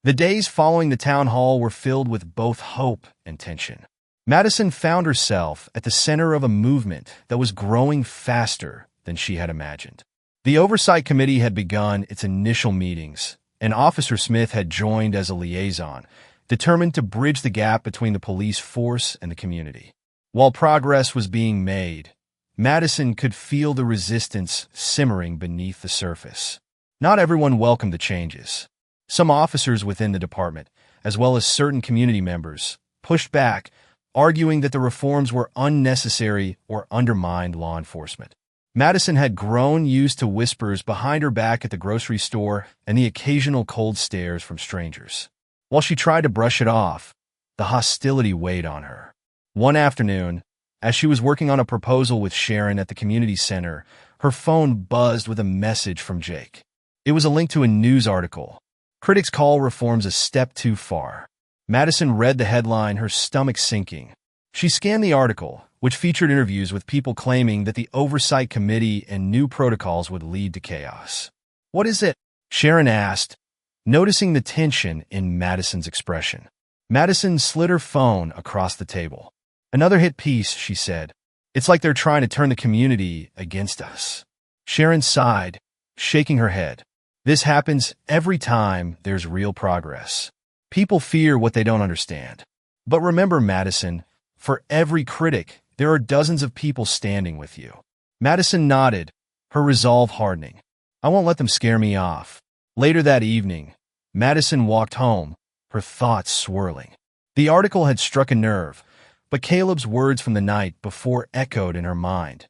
The days following the town hall were filled with both hope and tension. Madison found herself at the center of a movement that was growing faster than she had imagined. The Oversight Committee had begun its initial meetings, and Officer Smith had joined as a liaison, determined to bridge the gap between the police force and the community. While progress was being made, Madison could feel the resistance simmering beneath the surface. Not everyone welcomed the changes. Some officers within the department, as well as certain community members, pushed back, arguing that the reforms were unnecessary or undermined law enforcement. Madison had grown used to whispers behind her back at the grocery store and the occasional cold stares from strangers. While she tried to brush it off, the hostility weighed on her. One afternoon, as she was working on a proposal with Sharon at the community center, her phone buzzed with a message from Jake. It was a link to a news article. "Critics call reforms a step too far." Madison read the headline, her stomach sinking. She scanned the article, which featured interviews with people claiming that the Oversight Committee and new protocols would lead to chaos. "What is it?" Sharon asked, noticing the tension in Madison's expression. Madison slid her phone across the table. "Another hit piece," she said. "It's like they're trying to turn the community against us." Sharon sighed, shaking her head. "This happens every time there's real progress. People fear what they don't understand. But remember, Madison, for every critic, there are dozens of people standing with you." Madison nodded, her resolve hardening. "I won't let them scare me off." Later that evening, Madison walked home, her thoughts swirling. The article had struck a nerve, but Caleb's words from the night before echoed in her mind.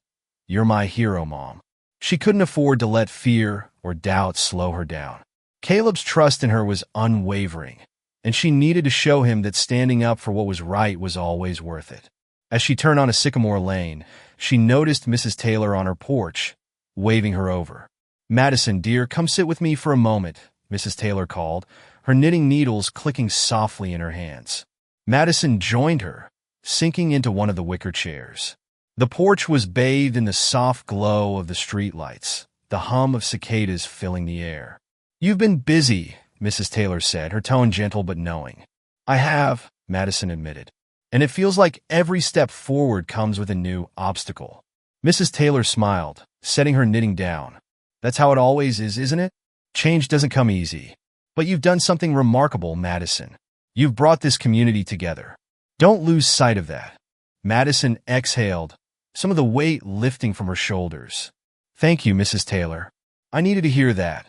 "You're my hero, Mom." She couldn't afford to let fear or doubt slow her down. Caleb's trust in her was unwavering, and she needed to show him that standing up for what was right was always worth it. As she turned onto Sycamore Lane, she noticed Mrs. Taylor on her porch, waving her over. "Madison, dear, come sit with me for a moment," Mrs. Taylor called, her knitting needles clicking softly in her hands. Madison joined her, sinking into one of the wicker chairs. The porch was bathed in the soft glow of the streetlights, the hum of cicadas filling the air. "You've been busy," Mrs. Taylor said, her tone gentle but knowing. "I have," Madison admitted. "And it feels like every step forward comes with a new obstacle." Mrs. Taylor smiled, setting her knitting down. "That's how it always is, isn't it? Change doesn't come easy. But you've done something remarkable, Madison. You've brought this community together. Don't lose sight of that." Madison exhaled, some of the weight lifting from her shoulders. "Thank you, Mrs. Taylor. I needed to hear that."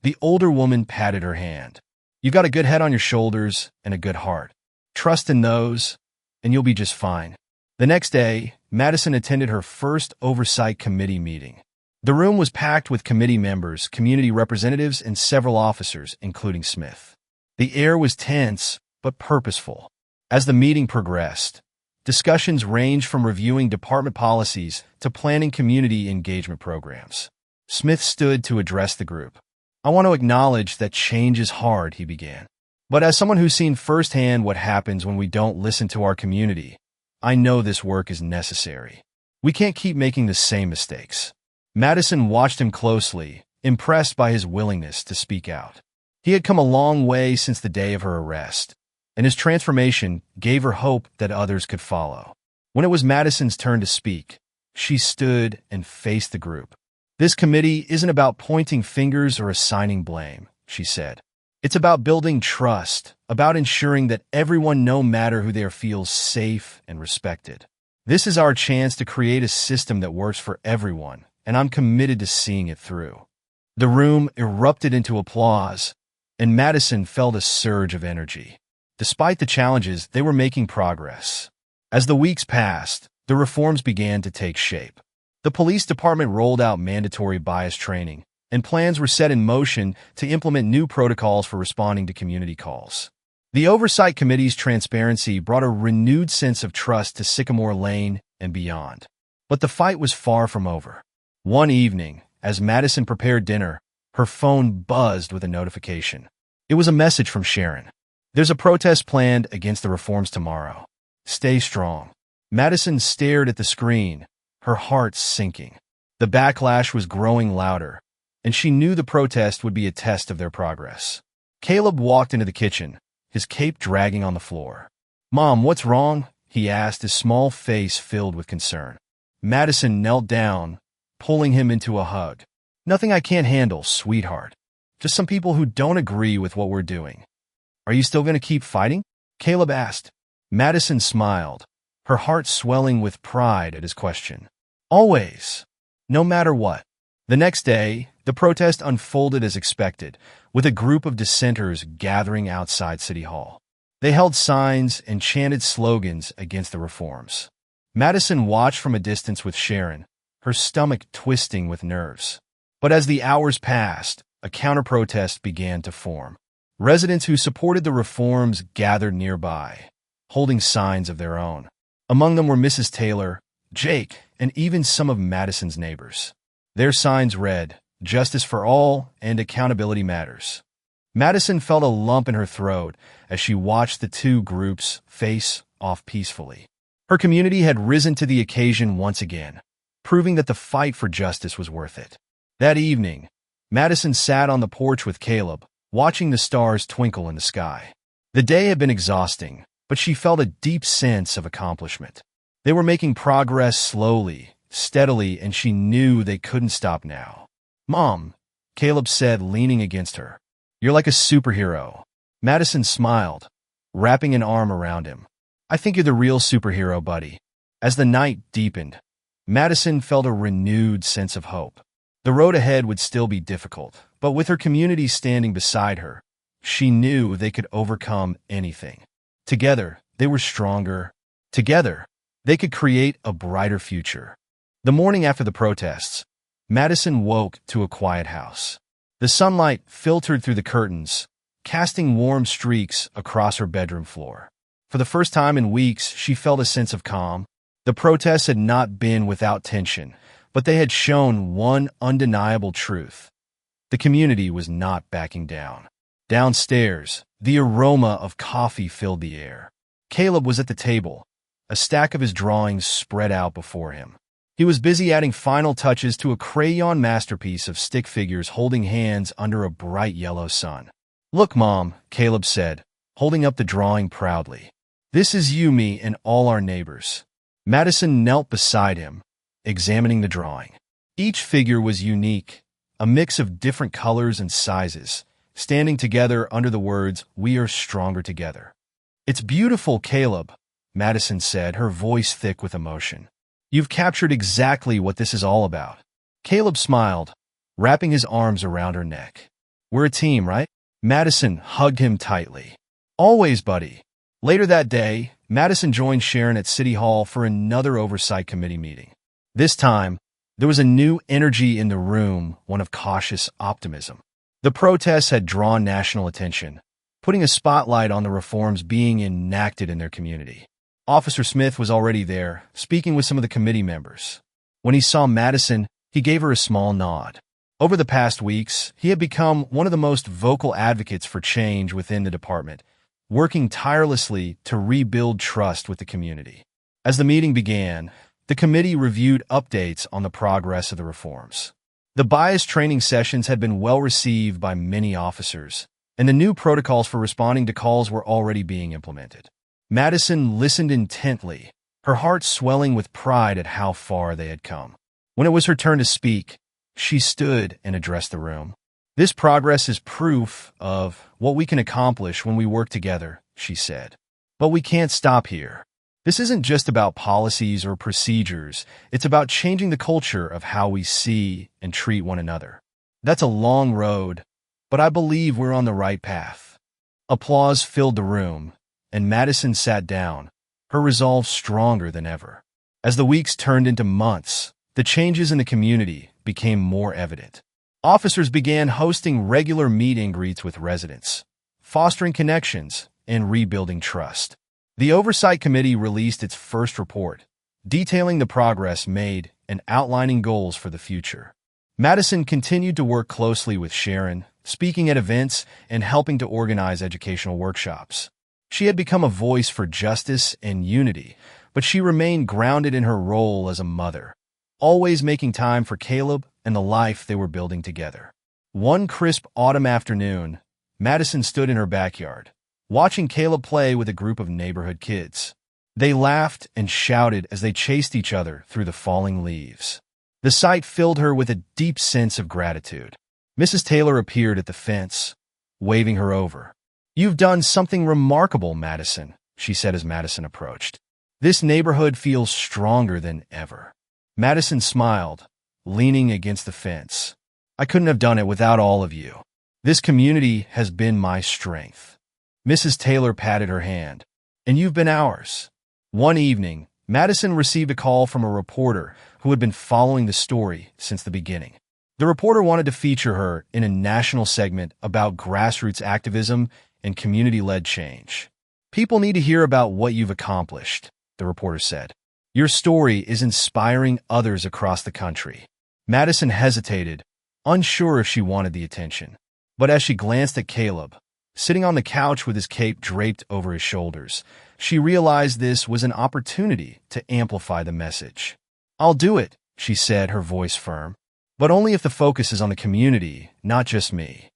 The older woman patted her hand. "You've got a good head on your shoulders and a good heart. Trust in those, and you'll be just fine." The next day, Madison attended her first Oversight Committee meeting. The room was packed with committee members, community representatives, and several officers, including Smith. The air was tense, but purposeful. As the meeting progressed, discussions ranged from reviewing department policies to planning community engagement programs. Smith stood to address the group. "I want to acknowledge that change is hard," he began. "But as someone who's seen firsthand what happens when we don't listen to our community, I know this work is necessary. We can't keep making the same mistakes." Madison watched him closely, impressed by his willingness to speak out. He had come a long way since the day of her arrest, and his transformation gave her hope that others could follow. When it was Madison's turn to speak, she stood and faced the group. "This committee isn't about pointing fingers or assigning blame," she said. "It's about building trust, about ensuring that everyone, no matter who they are, feels safe and respected. This is our chance to create a system that works for everyone, and I'm committed to seeing it through." The room erupted into applause, and Madison felt a surge of energy. Despite the challenges, they were making progress. As the weeks passed, the reforms began to take shape. The police department rolled out mandatory bias training, and plans were set in motion to implement new protocols for responding to community calls. The Oversight Committee's transparency brought a renewed sense of trust to Sycamore Lane and beyond. But the fight was far from over. One evening, as Madison prepared dinner, her phone buzzed with a notification. It was a message from Sharon. "There's a protest planned against the reforms tomorrow. Stay strong." Madison stared at the screen, her heart sinking. The backlash was growing louder, and she knew the protest would be a test of their progress. Caleb walked into the kitchen, his cape dragging on the floor. "Mom, what's wrong?" he asked, his small face filled with concern. Madison knelt down, pulling him into a hug. "Nothing I can't handle, sweetheart. Just some people who don't agree with what we're doing." "Are you still going to keep fighting?" Caleb asked. Madison smiled, her heart swelling with pride at his question. "Always. No matter what." The next day, the protest unfolded as expected, with a group of dissenters gathering outside City Hall. They held signs and chanted slogans against the reforms. Madison watched from a distance with Sharon, her stomach twisting with nerves. But as the hours passed, a counter-protest began to form. Residents who supported the reforms gathered nearby, holding signs of their own. Among them were Mrs. Taylor, Jake, and even some of Madison's neighbors. Their signs read, "Justice for all and accountability matters." Madison felt a lump in her throat as she watched the two groups face off peacefully. Her community had risen to the occasion once again, proving that the fight for justice was worth it. That evening, Madison sat on the porch with Caleb, watching the stars twinkle in the sky. The day had been exhausting, but she felt a deep sense of accomplishment. They were making progress slowly, steadily, and she knew they couldn't stop now. "Mom," Caleb said, leaning against her. "You're like a superhero." Madison smiled, wrapping an arm around him. "I think you're the real superhero, buddy." As the night deepened, Madison felt a renewed sense of hope. The road ahead would still be difficult, but with her community standing beside her, she knew they could overcome anything. Together, they were stronger. Together, they could create a brighter future. The morning after the protests, Madison woke to a quiet house. The sunlight filtered through the curtains, casting warm streaks across her bedroom floor. For the first time in weeks, she felt a sense of calm. The protests had not been without tension, but they had shown one undeniable truth. The community was not backing down. Downstairs, the aroma of coffee filled the air. Caleb was at the table, a stack of his drawings spread out before him. He was busy adding final touches to a crayon masterpiece of stick figures holding hands under a bright yellow sun. "Look, Mom," Caleb said, holding up the drawing proudly. "This is you, me, and all our neighbors." Madison knelt beside him, examining the drawing. Each figure was unique, a mix of different colors and sizes, standing together under the words, "We are stronger together." "It's beautiful, Caleb," Madison said, her voice thick with emotion. "You've captured exactly what this is all about." Caleb smiled, wrapping his arms around her neck. "We're a team, right?" Madison hugged him tightly. "Always, buddy." Later that day, Madison joined Sharon at City Hall for another Oversight Committee meeting. This time, there was a new energy in the room, one of cautious optimism. The protests had drawn national attention, putting a spotlight on the reforms being enacted in their community. Officer Smith was already there, speaking with some of the committee members. When he saw Madison, he gave her a small nod. Over the past weeks, he had become one of the most vocal advocates for change within the department, working tirelessly to rebuild trust with the community. As the meeting began, the committee reviewed updates on the progress of the reforms. The bias training sessions had been well received by many officers, and the new protocols for responding to calls were already being implemented. Madison listened intently, her heart swelling with pride at how far they had come. When it was her turn to speak, she stood and addressed the room. "This progress is proof of what we can accomplish when we work together," she said. "But we can't stop here. This isn't just about policies or procedures. It's about changing the culture of how we see and treat one another. That's a long road, but I believe we're on the right path." Applause filled the room, and Madison sat down, her resolve stronger than ever. As the weeks turned into months, the changes in the community became more evident. Officers began hosting regular meet and greets with residents, fostering connections and rebuilding trust. The Oversight Committee released its first report, detailing the progress made and outlining goals for the future. Madison continued to work closely with Sharon, speaking at events and helping to organize educational workshops. She had become a voice for justice and unity, but she remained grounded in her role as a mother, always making time for Caleb and the life they were building together. One crisp autumn afternoon, Madison stood in her backyard, watching Caleb play with a group of neighborhood kids. They laughed and shouted as they chased each other through the falling leaves. The sight filled her with a deep sense of gratitude. Mrs. Taylor appeared at the fence, waving her over. "You've done something remarkable, Madison," she said as Madison approached. "This neighborhood feels stronger than ever." Madison smiled, leaning against the fence. "I couldn't have done it without all of you. This community has been my strength." Mrs. Taylor patted her hand. "And you've been ours." One evening, Madison received a call from a reporter who had been following the story since the beginning. The reporter wanted to feature her in a national segment about grassroots activism and community-led change. "People need to hear about what you've accomplished," the reporter said. "Your story is inspiring others across the country." Madison hesitated, unsure if she wanted the attention. But as she glanced at Caleb, sitting on the couch with his cape draped over his shoulders, she realized this was an opportunity to amplify the message. "I'll do it," she said, her voice firm. "But only if the focus is on the community, not just me."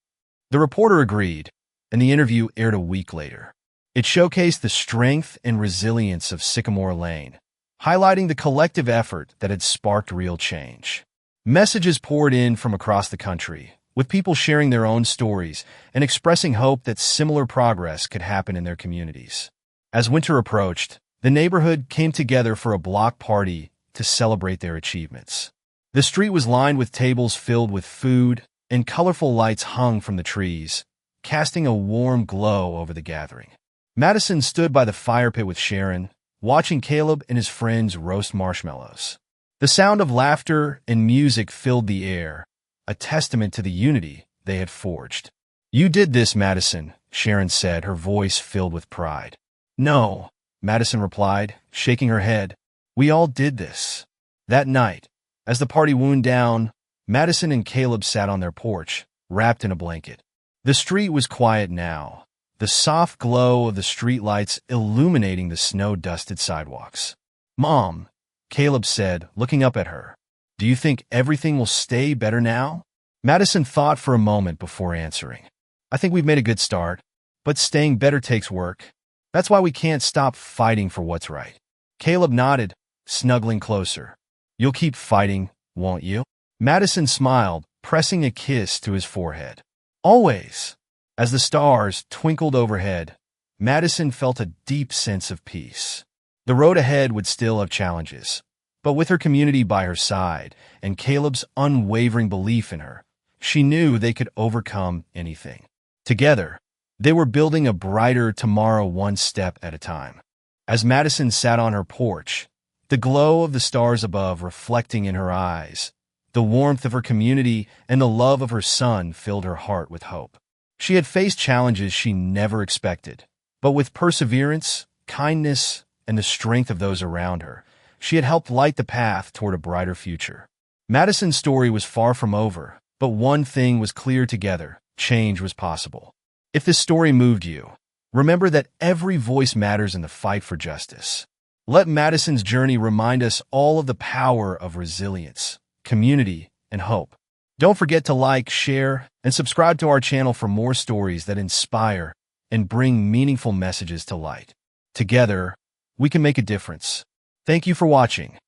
The reporter agreed, and the interview aired a week later. It showcased the strength and resilience of Sycamore Lane, highlighting the collective effort that had sparked real change. Messages poured in from across the country, with people sharing their own stories and expressing hope that similar progress could happen in their communities. As winter approached, the neighborhood came together for a block party to celebrate their achievements. The street was lined with tables filled with food, and colorful lights hung from the trees, casting a warm glow over the gathering. Madison stood by the fire pit with Sharon, watching Caleb and his friends roast marshmallows. The sound of laughter and music filled the air, a testament to the unity they had forged. "You did this, Madison," Sharon said, her voice filled with pride. "No," Madison replied, shaking her head. "We all did this." That night, as the party wound down, Madison and Caleb sat on their porch, wrapped in a blanket. The street was quiet now, the soft glow of the streetlights illuminating the snow-dusted sidewalks. "Mom," Caleb said, looking up at her, "do you think everything will stay better now?" Madison thought for a moment before answering. "I think we've made a good start, but staying better takes work. That's why we can't stop fighting for what's right." Caleb nodded, snuggling closer. "You'll keep fighting, won't you?" Madison smiled, pressing a kiss to his forehead. "Always." As the stars twinkled overhead, Madison felt a deep sense of peace. The road ahead would still have challenges, but with her community by her side and Caleb's unwavering belief in her, she knew they could overcome anything. Together, they were building a brighter tomorrow one step at a time. As Madison sat on her porch, the glow of the stars above reflecting in her eyes, the warmth of her community and the love of her son filled her heart with hope. She had faced challenges she never expected, but with perseverance, kindness, and the strength of those around her, she had helped light the path toward a brighter future. Madison's story was far from over, but one thing was clear together: change was possible. If this story moved you, remember that every voice matters in the fight for justice. Let Madison's journey remind us all of the power of resilience, community, and hope. Don't forget to like, share, and subscribe to our channel for more stories that inspire and bring meaningful messages to light. Together, we can make a difference. Thank you for watching.